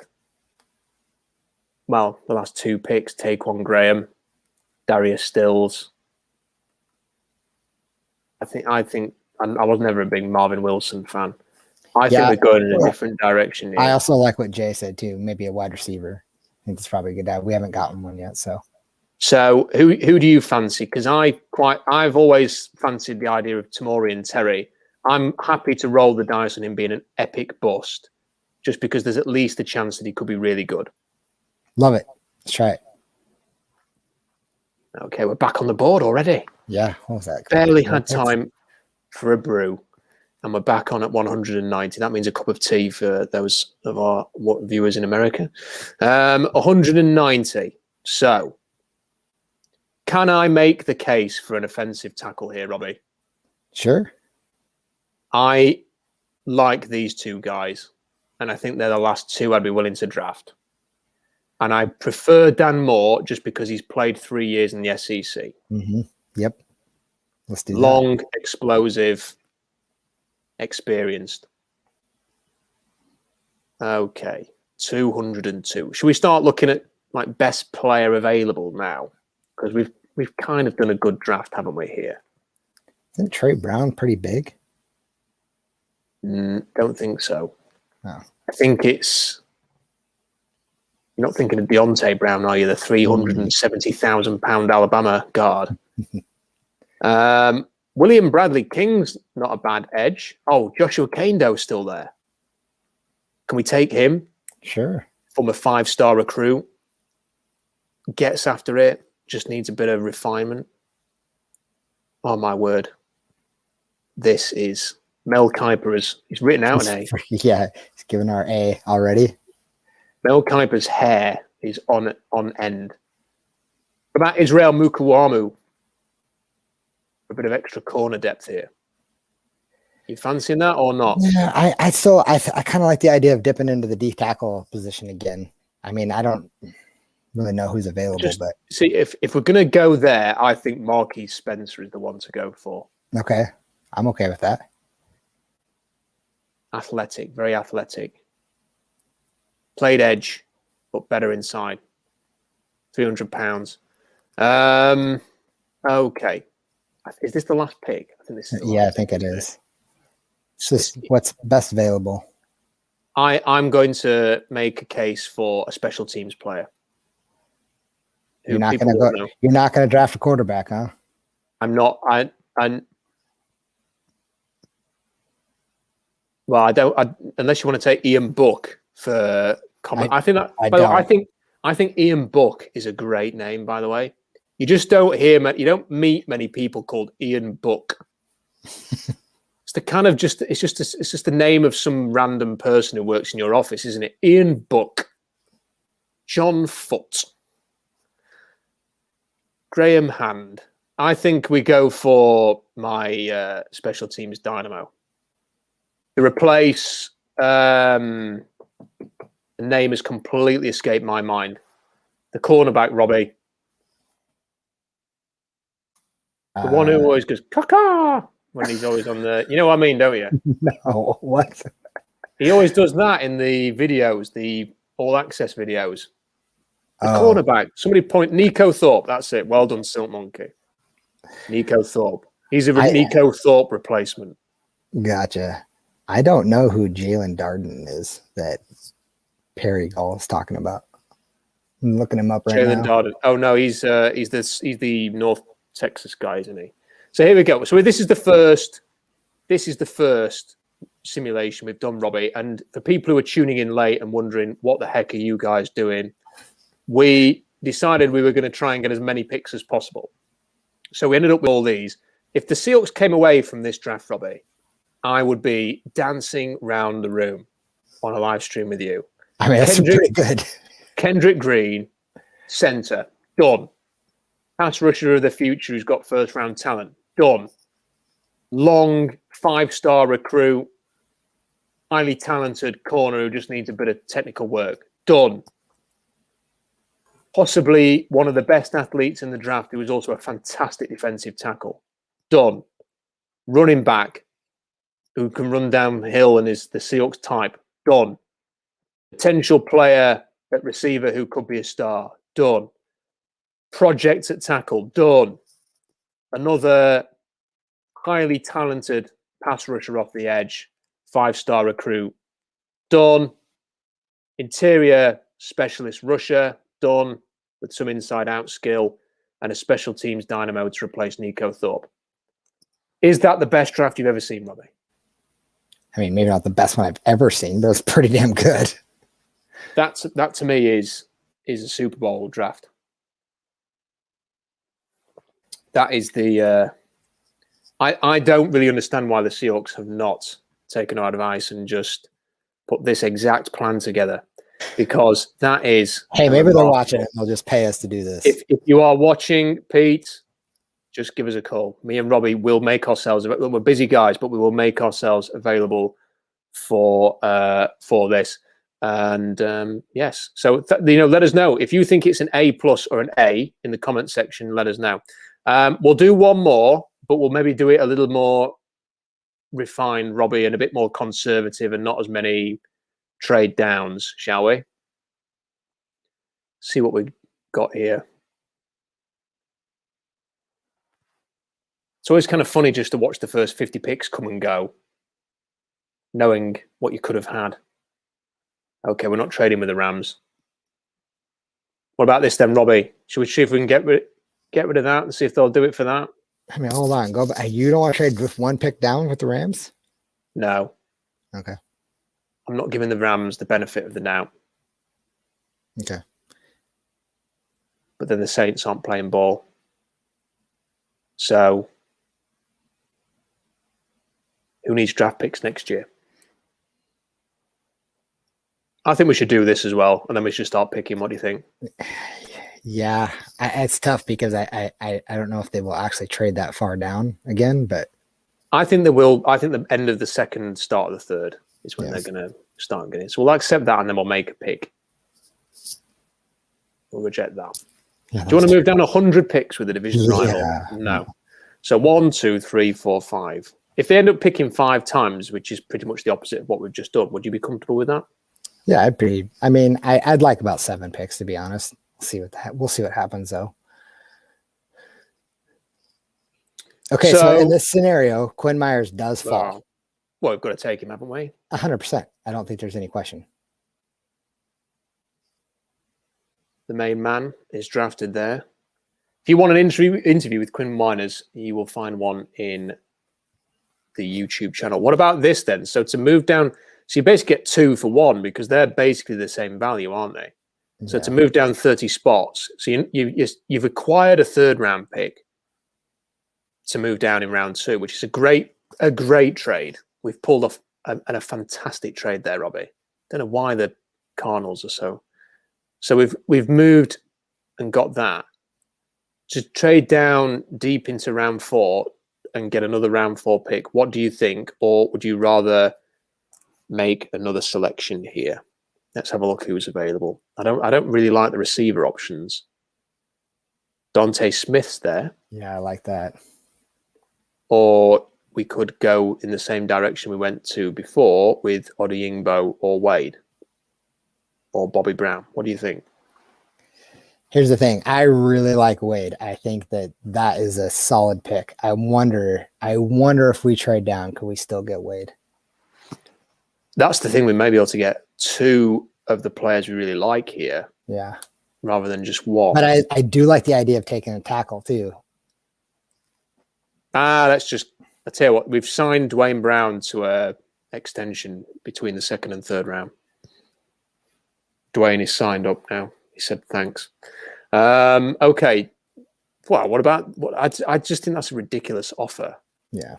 Speaker 1: 2 picks. Taquan Graham, Darius Stills. I was never a big Marvin Wilson fan. I think they're going in a different direction here.
Speaker 3: I also like what Jay said too. Maybe a wide receiver. I think that's probably a good idea. We haven't gotten one yet, so.
Speaker 1: So who do you fancy? Because I've always fancied the idea of Tamorrion Terry. I'm happy to roll the dice on him being an epic bust, just because there's at least a chance that he could be really good.
Speaker 3: Love it. Let's try it.
Speaker 1: Okay, we're back on the board already.
Speaker 3: Yeah, what was that?
Speaker 1: Barely had time for a brew. And we're back on at 190. That means a cup of tea for those of our viewers in America. 190. So, can I make the case for an offensive tackle here, Robbie?
Speaker 3: Sure.
Speaker 1: I like these 2 guys, and I think they're the last 2 I'd be willing to draft. And I prefer Dan Moore just because he's played 3 years in the SEC.
Speaker 3: Yep. Let's do
Speaker 1: Long, explosive, experienced. Okay, 202. Should we start looking at like best player available now? Because we've kind of done a good draft, haven't we? Here,
Speaker 3: Isn't Trey Brown pretty big?
Speaker 1: Don't think so.
Speaker 3: No.
Speaker 1: I think it's... You're not thinking of Deontay Brown, are you? The 370,000-pound Alabama guard. William Bradley King's not a bad edge. Oh, Joshua Kaindo's still there. Can we take him?
Speaker 3: Sure.
Speaker 1: From a 5-star recruit. Gets after it. Just needs a bit of refinement. Oh, my word. This is... Mel Kiper he's written out an A.
Speaker 3: Yeah, he's given our A already.
Speaker 1: Mel Kiper's hair is on end. What about Israel Mukuamu? A bit of extra corner depth here. You fancying that or not?
Speaker 3: Yeah, I kind of like the idea of dipping into the D tackle position again. I mean, I don't really know who's available, but
Speaker 1: see if we're gonna go there, I think Marquise Spencer is the one to go for.
Speaker 3: Okay, I'm okay with that.
Speaker 1: Athletic, very athletic. Played edge, but better inside. 300 pounds. Okay. Is this the last pick? I think this is.
Speaker 3: I think it is. It's just what's best available.
Speaker 1: I'm going to make a case for a special teams player.
Speaker 3: You're not going to draft a quarterback, huh?
Speaker 1: I'm not. Well, I don't. Unless you want to take Ian Book for comment. I think Ian Book is a great name. By the way, you just don't you don't meet many people called Ian Book. It's just the name of some random person who works in your office, isn't it? Ian Book, John Foote, Graham Hand. I think we go for my special teams dynamo. To replace, the name has completely escaped my mind. The cornerback, Robbie. The one who always goes, caca, when he's always on the... You know what I mean, don't you?
Speaker 3: No, what?
Speaker 1: He always does that in the videos, the all-access videos. The cornerback. Somebody point... Nico Thorpe, that's it. Well done, Silk Monkey. Nico Thorpe. He's a Nico Thorpe replacement.
Speaker 3: Gotcha. I don't know who Jalen Darden is that Perry Gall is talking about. I'm looking him up right now.
Speaker 1: Jalen Darden. Oh no, he's the North Texas guy, isn't he? So here we go. So this is the first simulation we've done, Robbie. And for people who are tuning in late and wondering what the heck are you guys doing, we decided we were going to try and get as many picks as possible. So we ended up with all these. If the Seahawks came away from this draft, Robbie, I would be dancing round the room on a live stream with you.
Speaker 3: I mean, that's pretty good.
Speaker 1: Kendrick Green, center, done. Pass rusher of the future who's got first-round talent, done. Long, 5-star recruit, highly talented corner who just needs a bit of technical work, done. Possibly one of the best athletes in the draft who was also a fantastic defensive tackle, done. Running back, who can run downhill and is the Seahawks type, done. Potential player at receiver who could be a star, done. Project at tackle, done. Another highly talented pass rusher off the edge, 5-star recruit, done. Interior specialist rusher, done, with some inside-out skill, and a special teams dynamo to replace Nico Thorpe. Is that the best draft you've ever seen, Robbie?
Speaker 3: I mean, maybe not the best one I've ever seen, but it's pretty damn good.
Speaker 1: That to me is a Super Bowl draft. That is the. I don't really understand why the Seahawks have not taken our advice and just put this exact plan together, because that is.
Speaker 3: Hey, maybe they're watching it and they'll just pay us to do this.
Speaker 1: If you are watching, Pete, just give us a call. Me and Robbie will make ourselves. We're busy guys, but we will make ourselves available for this. And yes, so let us know if you think it's an A+ or an A in the comment section. Let us know. We'll do one more, but we'll maybe do it a little more refined, Robbie, and a bit more conservative, and not as many trade downs, shall we? See what we got here. It's always kind of funny just to watch the first 50 picks come and go, knowing what you could have had. Okay, we're not trading with the Rams. What about this then, Robbie? Should we see if we can get rid of that and see if they'll do it for that?
Speaker 3: I mean, hold on. Go back. You don't want to trade with one pick down with the Rams?
Speaker 1: No.
Speaker 3: Okay.
Speaker 1: I'm not giving the Rams the benefit of the doubt.
Speaker 3: Okay.
Speaker 1: But then the Saints aren't playing ball. So who needs draft picks next year? I think we should do this as well, and then we should start picking. What do you think?
Speaker 3: Yeah, it's tough because I don't know if they will actually trade that far down again, but
Speaker 1: I think they will. I think the end of the second, start of the third is when they're going to start getting it. So we'll accept that, and then we'll make a pick. We'll reject that.
Speaker 3: Yeah,
Speaker 1: do you want to move down 100 picks with the division rival? No. So 1, 2, 3, 4, 5. If they end up picking 5 times, which is pretty much the opposite of what we've just done, would you be comfortable with that?
Speaker 3: Yeah, I'd like about 7 picks, to be honest. We'll see what happens though. Okay, so in this scenario, Quinn Myers does fall.
Speaker 1: Well, we've got to take him, haven't we?
Speaker 3: 100%. I don't think there's any question.
Speaker 1: The main man is drafted there. If you want an interview with Quinn Miners, you will find one in the YouTube channel. What about this then? So to move down, so you basically get 2 for 1 because they're basically the same value, aren't they? So to move down 30 spots, so you've acquired a 3rd round pick to move down in round 2, which is a great trade. We've pulled off a fantastic trade there, Robbie. Don't know why the Cardinals are so. So we've moved and got that. To trade down deep into round 4 and get another round 4 pick, what do you think? Or would you rather make another selection here? Let's have a look who's available. I don't really like the receiver options. Dante Smith's there.
Speaker 3: Yeah, I like that.
Speaker 1: Or we could go in the same direction we went to before with Odeyingbo or Wade or Bobby Brown. What do you think?
Speaker 3: Here's the thing. I really like Wade. I think that is a solid pick. I wonder if we trade down, could we still get Wade?
Speaker 1: That's the thing. We may be able to get 2 of the players we really like here.
Speaker 3: Yeah.
Speaker 1: Rather than just 1.
Speaker 3: But I do like the idea of taking a tackle too.
Speaker 1: I tell you what, we've signed Dwayne Brown to a extension between the 2nd and 3rd round. Dwayne is signed up now. He said thanks. Okay. Well, what about I just think that's a ridiculous offer.
Speaker 3: Yeah.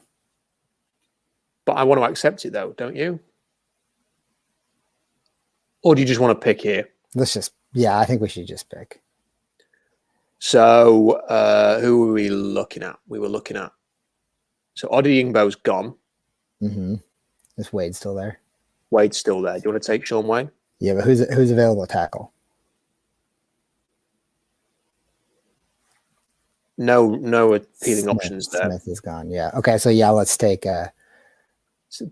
Speaker 1: But I want to accept it though, don't you? Or do you just want to pick here?
Speaker 3: I think we should just pick.
Speaker 1: So who were we looking at? We were looking at. So Odeyingbo's gone.
Speaker 3: Mm-hmm. Is Wade still there?
Speaker 1: Wade's still there. Do you want to take Sean Wayne?
Speaker 3: Yeah, but who's available to tackle?
Speaker 1: No appealing options there.
Speaker 3: Smith is gone. Yeah. Okay. So yeah, let's take.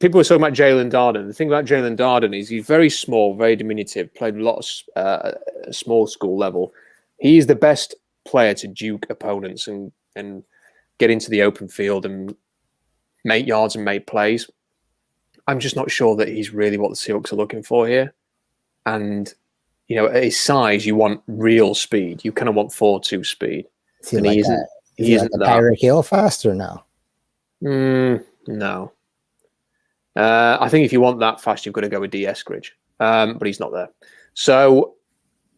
Speaker 1: People were talking about Jalen Darden. The thing about Jalen Darden is he's very small, very diminutive. Played a lot of small school level. He's the best player to duke opponents and get into the open field and make yards and make plays. I'm just not sure that he's really what the Seahawks are looking for here. And at his size, you want real speed. You kind of want 4.2 speed.
Speaker 3: Is he like that? Is he like a Tyreek Hill fast or no?
Speaker 1: No. I think if you want that fast, you've got to go with D. Eskridge. But he's not there. So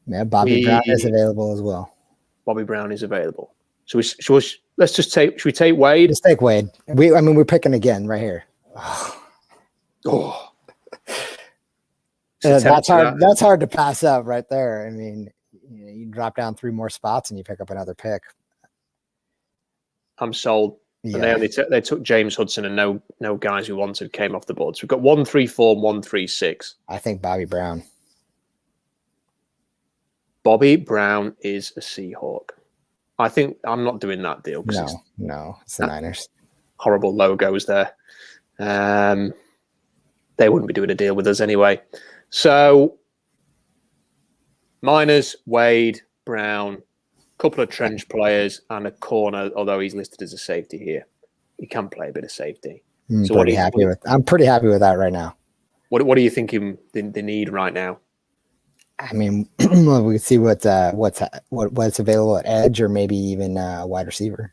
Speaker 3: yeah, Bobby Brown is available as well.
Speaker 1: Bobby Brown is available. So let's just take. Should we take Wade?
Speaker 3: Just take Wade. We're picking again right here.
Speaker 1: Oh.
Speaker 3: That's hard. That's hard to pass up right there. I mean, you drop down 3 more spots and you pick up another pick.
Speaker 1: I'm sold. Yeah. And they took James Hudson and no guys we wanted came off the board. So we've got 134 and 136.
Speaker 3: I think Bobby Brown.
Speaker 1: Bobby Brown is a Seahawk. I think I'm not doing that deal.
Speaker 3: No, it's the Niners.
Speaker 1: Horrible logos there. They wouldn't be doing a deal with us anyway. So Miners, Wade, Brown, couple of trench players and a corner, although he's listed as a safety here. He can play a bit of safety.
Speaker 3: I'm pretty happy with that right now.
Speaker 1: What are you thinking they need right now?
Speaker 3: I mean, we can see what's available at edge or maybe even wide receiver.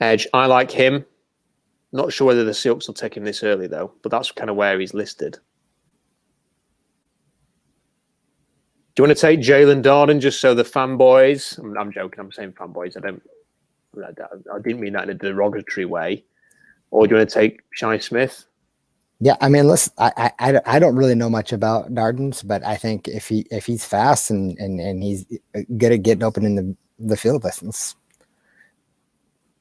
Speaker 1: Edge, I like him. Not sure whether the Seahawks will take him this early though, but that's kind of where he's listed. Do you want to take Jalen Darden just so the fanboys? I'm joking. I'm saying fanboys. I didn't mean that in a derogatory way. Or do you want to take Shai Smith?
Speaker 3: Yeah, I mean, listen, I don't really know much about Darden's, but I think if he's fast and he's good at getting open in the field distance.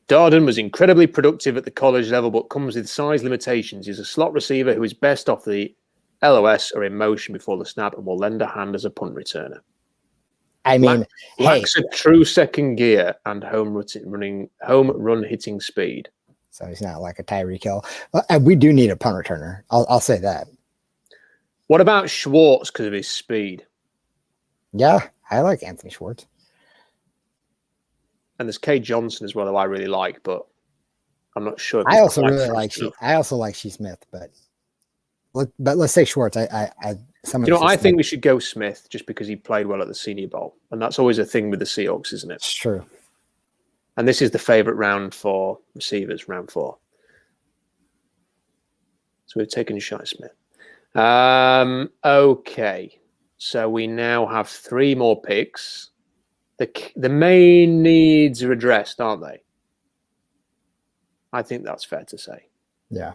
Speaker 1: Darden was incredibly productive at the college level, but comes with size limitations. He's a slot receiver who is best off the LOS or in motion before the snap and will lend a hand as a punt returner.
Speaker 3: I mean,
Speaker 1: lacks a true second gear and home run hitting speed.
Speaker 3: So he's not like a Tyreek Hill. We do need a punt returner. I'll say that.
Speaker 1: What about Schwartz because of his speed?
Speaker 3: Yeah, I like Anthony Schwartz.
Speaker 1: And there's Kay Johnson as well, who I really like, but I'm not sure.
Speaker 3: I also really like She Smith, but let's say Schwartz.
Speaker 1: I think we should go Smith just because he played well at the Senior Bowl, and that's always a thing with the Seahawks, isn't it?
Speaker 3: It's true.
Speaker 1: And this is the favorite round for receivers, round 4. So we've taken Shi Smith. Okay, so we now have 3 more picks. The main needs are addressed, aren't they? I think that's fair to say.
Speaker 3: Yeah.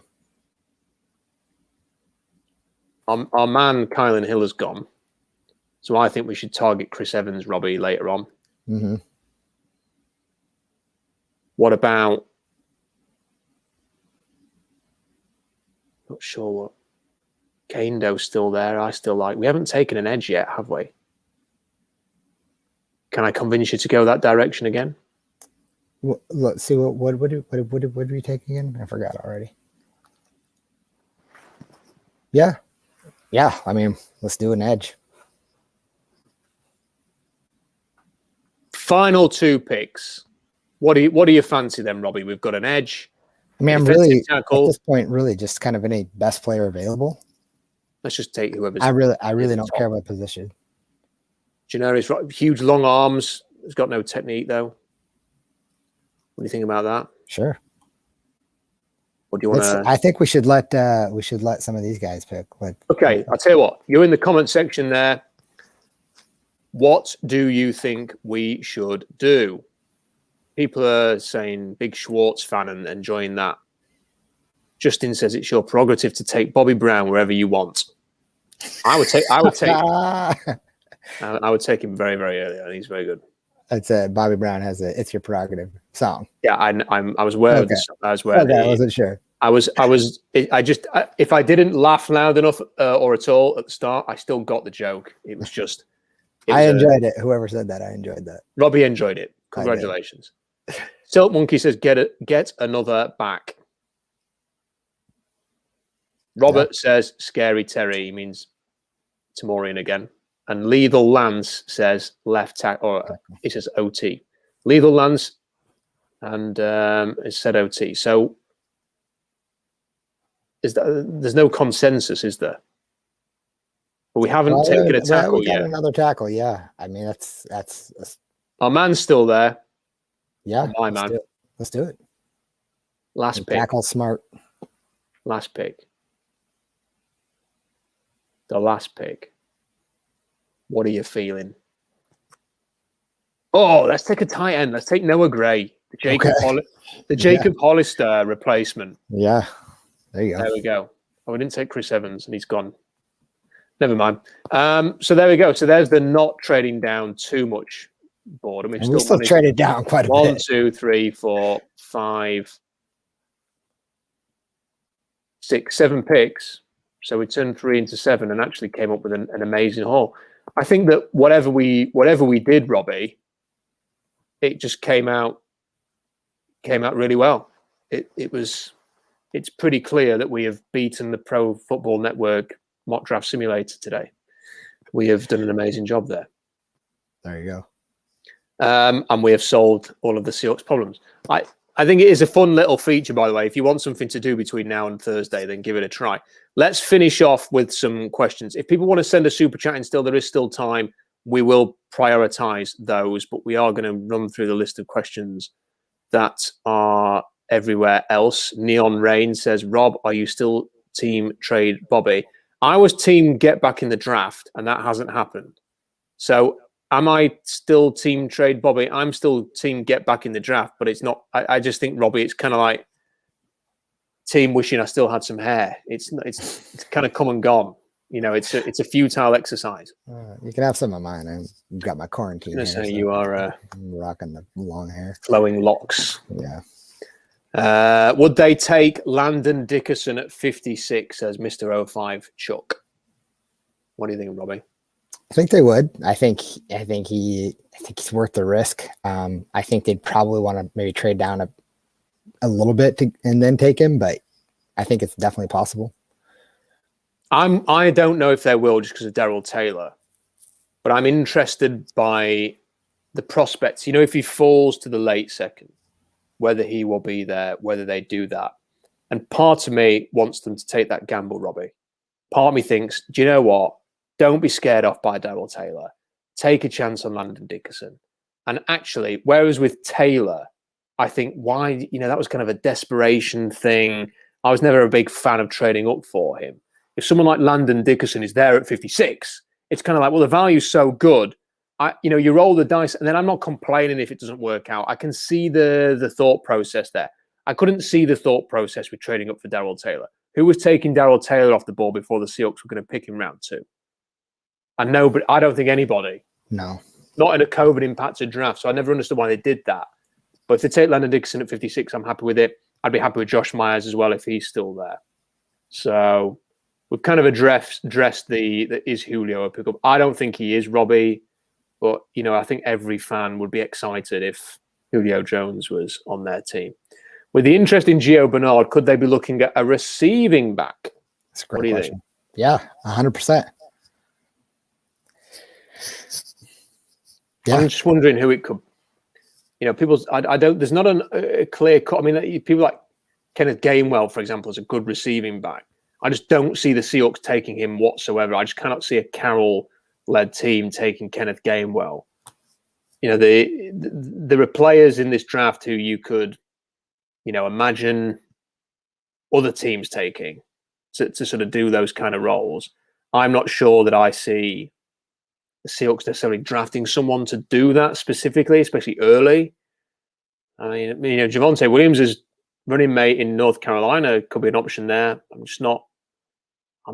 Speaker 1: Our man Kylan Hill has gone, so I think we should target Chris Evans, Robbie, later on.
Speaker 3: Mm-hmm.
Speaker 1: What about? Not sure what. Kando's still there. I still like. We haven't taken an edge yet, have we? Can I convince you to go that direction again?
Speaker 3: Well, let's see what did we take again? I forgot already. Yeah. I mean, let's do an edge.
Speaker 1: Final 2 picks. What do you fancy then, Robbie? We've got an edge.
Speaker 3: I mean, I'm really tackle. At this point, really just kind of any best player available.
Speaker 1: Let's just take whoever's.
Speaker 3: I really don't care what position.
Speaker 1: Janoris, huge long arms. He's got no technique though. What do you think about that?
Speaker 3: Sure.
Speaker 1: What do you want to?
Speaker 3: I think we should let some of these guys pick.
Speaker 1: Okay, I'll tell you what. You're in the comment section there. What do you think we should do? People are saying big Schwartz fan and enjoying that. Justin says it's your prerogative to take Bobby Brown wherever you want. I would take him very, very early. I think he's very good.
Speaker 3: That's Bobby Brown has a "It's Your Prerogative" song.
Speaker 1: Yeah, I was aware of this. I was aware.
Speaker 3: Okay, I wasn't sure.
Speaker 1: If I didn't laugh loud enough or at all at the start, I still got the joke. It was just.
Speaker 3: I enjoyed it. Whoever said that, I enjoyed that.
Speaker 1: Robbie enjoyed it. Congratulations. Silk Monkey says, get another back. Robert says, Scary Terry. He means Tamorian again. And Lethal Lance says, left tackle. Or he says OT. Lethal Lance and it said OT. So there's no consensus, is there? But we haven't taken a tackle yet.
Speaker 3: Another tackle, yeah. I mean, that's
Speaker 1: our man's still there.
Speaker 3: Yeah,
Speaker 1: my man.
Speaker 3: Let's do it.
Speaker 1: Last pick.
Speaker 3: Tackle smart.
Speaker 1: Last pick. The last pick. What are you feeling? Oh, let's take a tight end. Let's take Noah Gray, the Jacob Hollister replacement.
Speaker 3: Yeah, there you go.
Speaker 1: There we go. Oh, we didn't take Chris Evans, and he's gone. Never mind. So there we go. So there's the not trading down too much board, and
Speaker 3: we still traded down quite a bit.
Speaker 1: 1, 2, 3, 4, 5, 6, 7 picks. So we turned 3 into 7 and actually came up with an amazing haul. I think that whatever we did, Robbie, it just came out really well. It's pretty clear that we have beaten the Pro Football Network mock draft simulator today. We have done an amazing job there.
Speaker 3: There you go.
Speaker 1: And we have solved all of the Seahawks problems. I think it is a fun little feature, by the way. If you want something to do between now and Thursday, then give it a try. Let's finish off with some questions. If people want to send a super chat in still, there is still time. We will prioritize those, but we are going to run through the list of questions that are everywhere else. Neon Rain says, Rob, are you still team trade Bobby? I was team get back in the draft, and that hasn't happened. So am I still team trade Bobby? I'm still team get back in the draft, but it's not. I just think, Robbie, it's kind of like team wishing I still had some hair. It's kind of come and gone. You know, it's a futile exercise.
Speaker 3: You can have some of mine. I've got my quarantine hair.
Speaker 1: So you are
Speaker 3: I'm rocking the long hair,
Speaker 1: flowing locks.
Speaker 3: Yeah.
Speaker 1: Would they take Landon Dickerson at 56 as Mr. 05 Chuck? What do you think, Robbie?
Speaker 3: I think they would. I think he's worth the risk. I think they'd probably want to maybe trade down a little bit and then take him, but I think it's definitely possible.
Speaker 1: I don't know if they will just because of Darrell Taylor, but I'm interested by the prospects. You know, if he falls to the late second, whether he will be there, whether they do that. And part of me wants them to take that gamble, Robbie. Part of me thinks, do you know what? Don't be scared off by Darrell Taylor. Take a chance on Landon Dickerson. And actually, whereas with Taylor, I think why, that was kind of a desperation thing. I was never a big fan of trading up for him. If someone like Landon Dickerson is there at 56, it's kind of like, well, the value's so good. You roll the dice, and then I'm not complaining if it doesn't work out. I can see the thought process there. I couldn't see the thought process with trading up for Darrell Taylor. Who was taking Darrell Taylor off the board before the Seahawks were going to pick him round 2? And no, but I don't think anybody.
Speaker 3: No.
Speaker 1: Not in a COVID-impacted draft. So I never understood why they did that. But if they take Landon Dickerson at 56, I'm happy with it. I'd be happy with Josh Myers as well if he's still there. So we've kind of addressed the is Julio a pickup. I don't think he is, Robbie. But, I think every fan would be excited if Julio Jones was on their team. With the interest in Gio Bernard, could they be looking at a receiving back?
Speaker 3: That's a great question. Yeah, 100%. Yeah.
Speaker 1: I'm just wondering who it could. There's not a clear cut. I mean, people like Kenneth Gainwell, for example, is a good receiving back. I just don't see the Seahawks taking him whatsoever. I just cannot see a Carroll-led team taking Kenneth Gainwell. There are players in this draft who you could, imagine other teams taking to sort of do those kind of roles. I'm not sure that I see the Seahawks necessarily drafting someone to do that specifically, especially early. I mean, Javonte Williams is running mate in North Carolina, could be an option there. I'm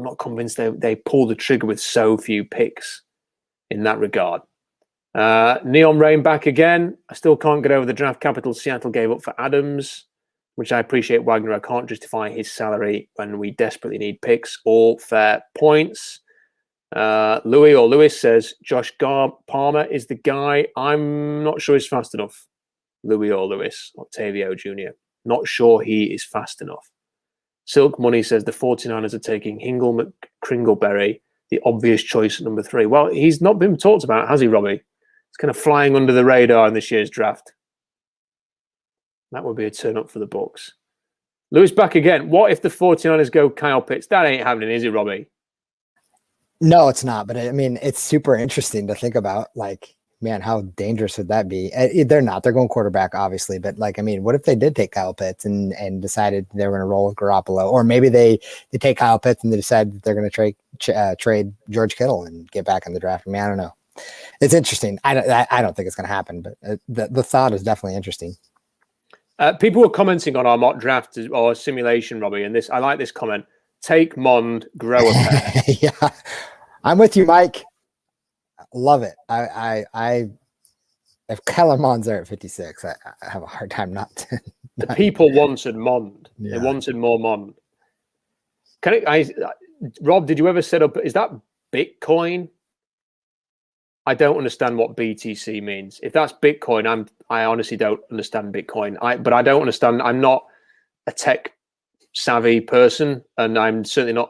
Speaker 1: not convinced they pull the trigger with so few picks in that regard. Neon Rain back again. I still can't get over the draft capital Seattle gave up for Adams, which I appreciate, Wagner. I can't justify his salary when we desperately need picks. All fair points. Lewis says Josh Palmer is the guy. I'm not sure he's fast enough. Lewis, Octavio Jr. Not sure he is fast enough. Silk Money says the 49ers are taking Hingle McCringleberry, the obvious choice at number 3. Well, he's not been talked about, has he, Robbie? It's kind of flying under the radar in this year's draft. That would be a turn up for the Bucs. Lewis back again. What if the 49ers go Kyle Pitts? That ain't happening, is it, Robbie?
Speaker 3: No, it's not. But I mean, it's super interesting to think about. Like, man, how dangerous would that be? They're not. They're going quarterback, obviously. But like, I mean, what if they did take Kyle Pitts and decided they were going to roll with Garoppolo? Or maybe they take Kyle Pitts and they decide that they're going to trade George Kittle and get back in the draft. I mean, I don't know. It's interesting. I don't think it's going to happen, but the thought is definitely interesting.
Speaker 1: People were commenting on our mock draft or simulation, Robbie, and I like this comment. Take Mond, grow a pair.
Speaker 3: Yeah, I'm with you, Mike. Love it. I if Kellen Mond's there at 56, I have a hard time not to.
Speaker 1: The people wanted Mond.
Speaker 3: Yeah.
Speaker 1: They wanted more Mond. Rob, did you ever set up? Is that Bitcoin? I don't understand what BTC means. If that's Bitcoin, I honestly don't understand Bitcoin. But I don't understand. I'm not a tech savvy person, and I'm certainly not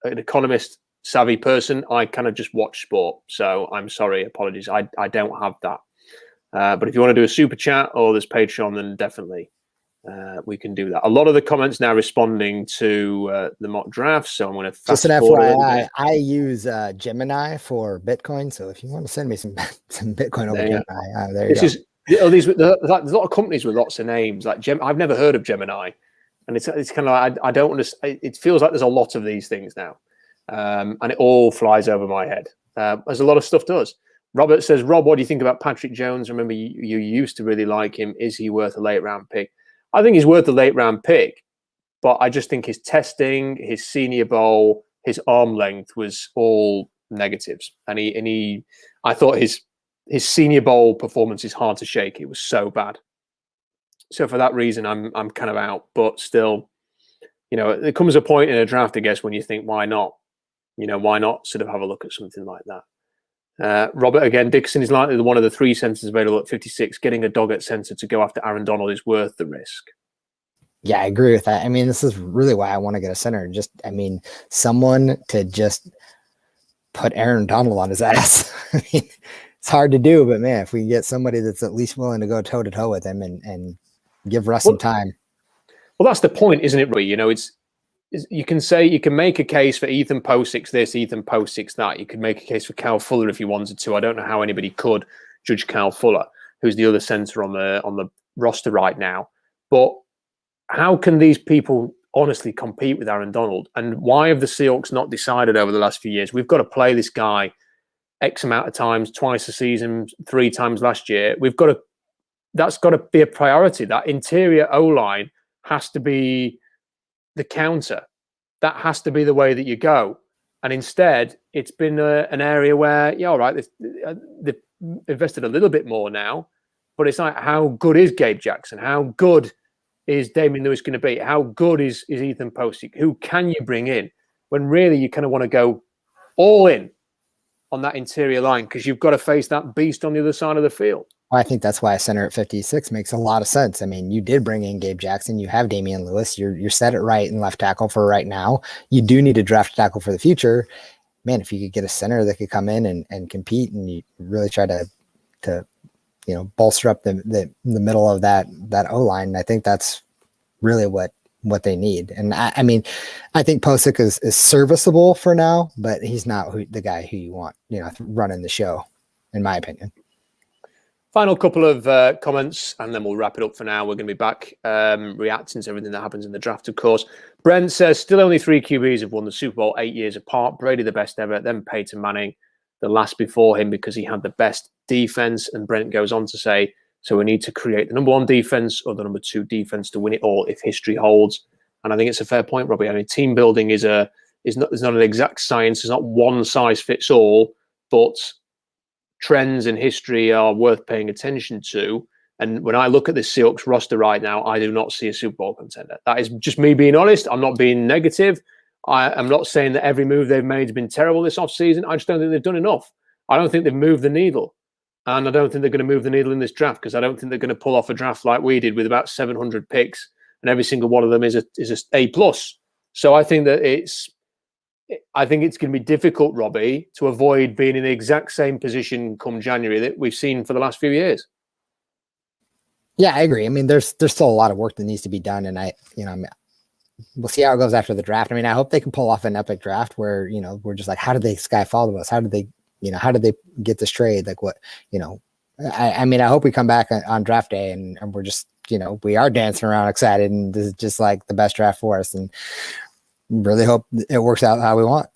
Speaker 1: an economist savvy person. I kind of just watch sport. So I'm sorry, apologies. I don't have that. But if you want to do a super chat or this Patreon, then definitely we can do that. A lot of the comments now responding to the mock draft. So I'm going to fast
Speaker 3: just an
Speaker 1: forward
Speaker 3: FYI, I use Gemini for Bitcoin. So if you want to send me some Bitcoin over Gemini, there you go.
Speaker 1: There's a lot of companies with lots of names. Like I've never heard of Gemini, and it's kind of like I don't understand. It feels like there's a lot of these things now, and it all flies over my head. As a lot of stuff does. Robert says, Rob, what do you think about Patrick Jones? Remember, you used to really like him. Is he worth a late round pick? I think he's worth a late round pick, but I just think his testing, his Senior Bowl, his arm length was all negatives. And I thought his Senior Bowl performance is hard to shake. It was so bad. So for that reason, I'm kind of out. But still, there comes a point in a draft, I guess, when you think, why not? Why not sort of have a look at something like that? Robert again, Dixon is likely one of the 3 centers available at 56. Getting a dog at center to go after Aaron Donald is worth the risk.
Speaker 3: Yeah, I agree with that. I mean, this is really why I want to get a center. Someone to just put Aaron Donald on his ass. I mean, it's hard to do, but man, if we can get somebody that's at least willing to go toe to toe with him and give Russ some time.
Speaker 1: Well, that's the point, isn't it, Robbie? You know, it's you can make a case for Ethan Posix this, Ethan Posix that. You could make a case for Kyle Fuller if you wanted to. I don't know how anybody could judge Kyle Fuller, who's the other center on the roster right now. But how can these people honestly compete with Aaron Donald? And why have the Seahawks not decided over the last few years, we've got to play this guy X amount of times, twice a season, 3 times last year? That's got to be a priority. That interior O-line has to be the counter. That has to be the way that you go. And instead, it's been an area where, yeah, all right, they've invested a little bit more now, but it's like, how good is Gabe Jackson? How good is Damian Lewis going to be? How good is Ethan Postic? Who can you bring in? When really you kind of want to go all in on that interior line because you've got to face that beast on the other side of the field.
Speaker 3: Well, I think that's why a center at 56 makes a lot of sense. I mean, you did bring in Gabe Jackson. You have Damian Lewis. You're set at right and left tackle for right now. You do need a draft tackle for the future. Man, if you could get a center that could come in and compete and you really try to bolster up the middle of that O-line, I think that's really what they need. And I mean, I think Postic is serviceable for now, but he's not the guy who you want, running the show, in my opinion.
Speaker 1: Final couple of comments, and then we'll wrap it up for now. We're going to be back reacting to everything that happens in the draft, of course. Brent says, still only 3 QBs have won the Super Bowl 8 years apart. Brady the best ever, then Peyton Manning the last before him because he had the best defense. And Brent goes on to say, so we need to create the number 1 defense or the number 2 defense to win it all if history holds. And I think it's a fair point, Robbie. I mean, team building is not an exact science. It's not one size fits all, but trends in history are worth paying attention to. And when I look at this Seahawks roster right now, I do not see a Super Bowl contender. That is just me being honest. I'm not being negative. I'm not saying that every move they've made has been terrible this offseason. I just don't think they've done enough. I don't think they've moved the needle. And I don't think they're going to move the needle in this draft because I don't think they're going to pull off a draft like we did with about 700 picks and every single one of them is a A+. So I think that it's going to be difficult, Robbie, to avoid being in the exact same position come January that we've seen for the last few years.
Speaker 3: Yeah, I agree. I mean, there's still a lot of work that needs to be done, and we'll see how it goes after the draft. I mean, I hope they can pull off an epic draft where we're just like, how did they skyfall to us? How did they get this trade? Like what, I mean, I hope we come back on draft day and we're just, we are dancing around excited and this is just like the best draft for us, and really hope it works out how we want.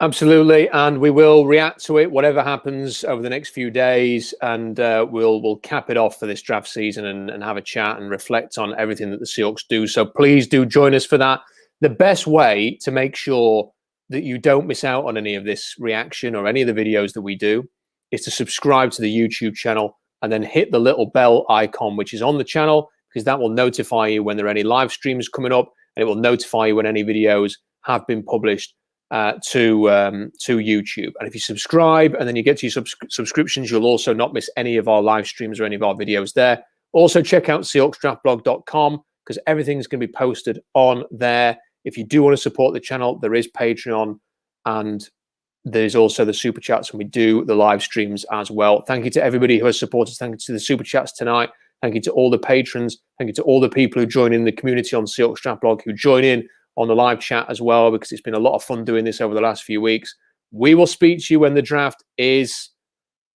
Speaker 1: Absolutely, and we will react to it, whatever happens over the next few days, and we'll cap it off for this draft season and have a chat and reflect on everything that the Seahawks do. So please do join us for that. The best way to make sure that you don't miss out on any of this reaction or any of the videos that we do is to subscribe to the YouTube channel and then hit the little bell icon, which is on the channel, because that will notify you when there are any live streams coming up, and it will notify you when any videos have been published to YouTube. And if you subscribe and then you get to your subscriptions, you'll also not miss any of our live streams or any of our videos there. Also, check out SeahawksDraftBlog.com because everything's going to be posted on there. If you do want to support the channel, there is Patreon and there's also the Super Chats, and we do the live streams as well. Thank you to everybody who has supported us. Thank you to the Super Chats tonight. Thank you to all the patrons. Thank you to all the people who join in the community on Seahawks Draft Blog, who join in on the live chat as well, because it's been a lot of fun doing this over the last few weeks. We will speak to you when the draft is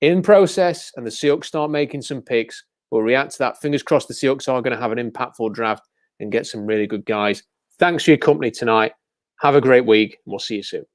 Speaker 1: in process and the Seahawks start making some picks. We'll react to that. Fingers crossed the Seahawks are going to have an impactful draft and get some really good guys. Thanks for your company tonight. Have a great week, and we'll see you soon.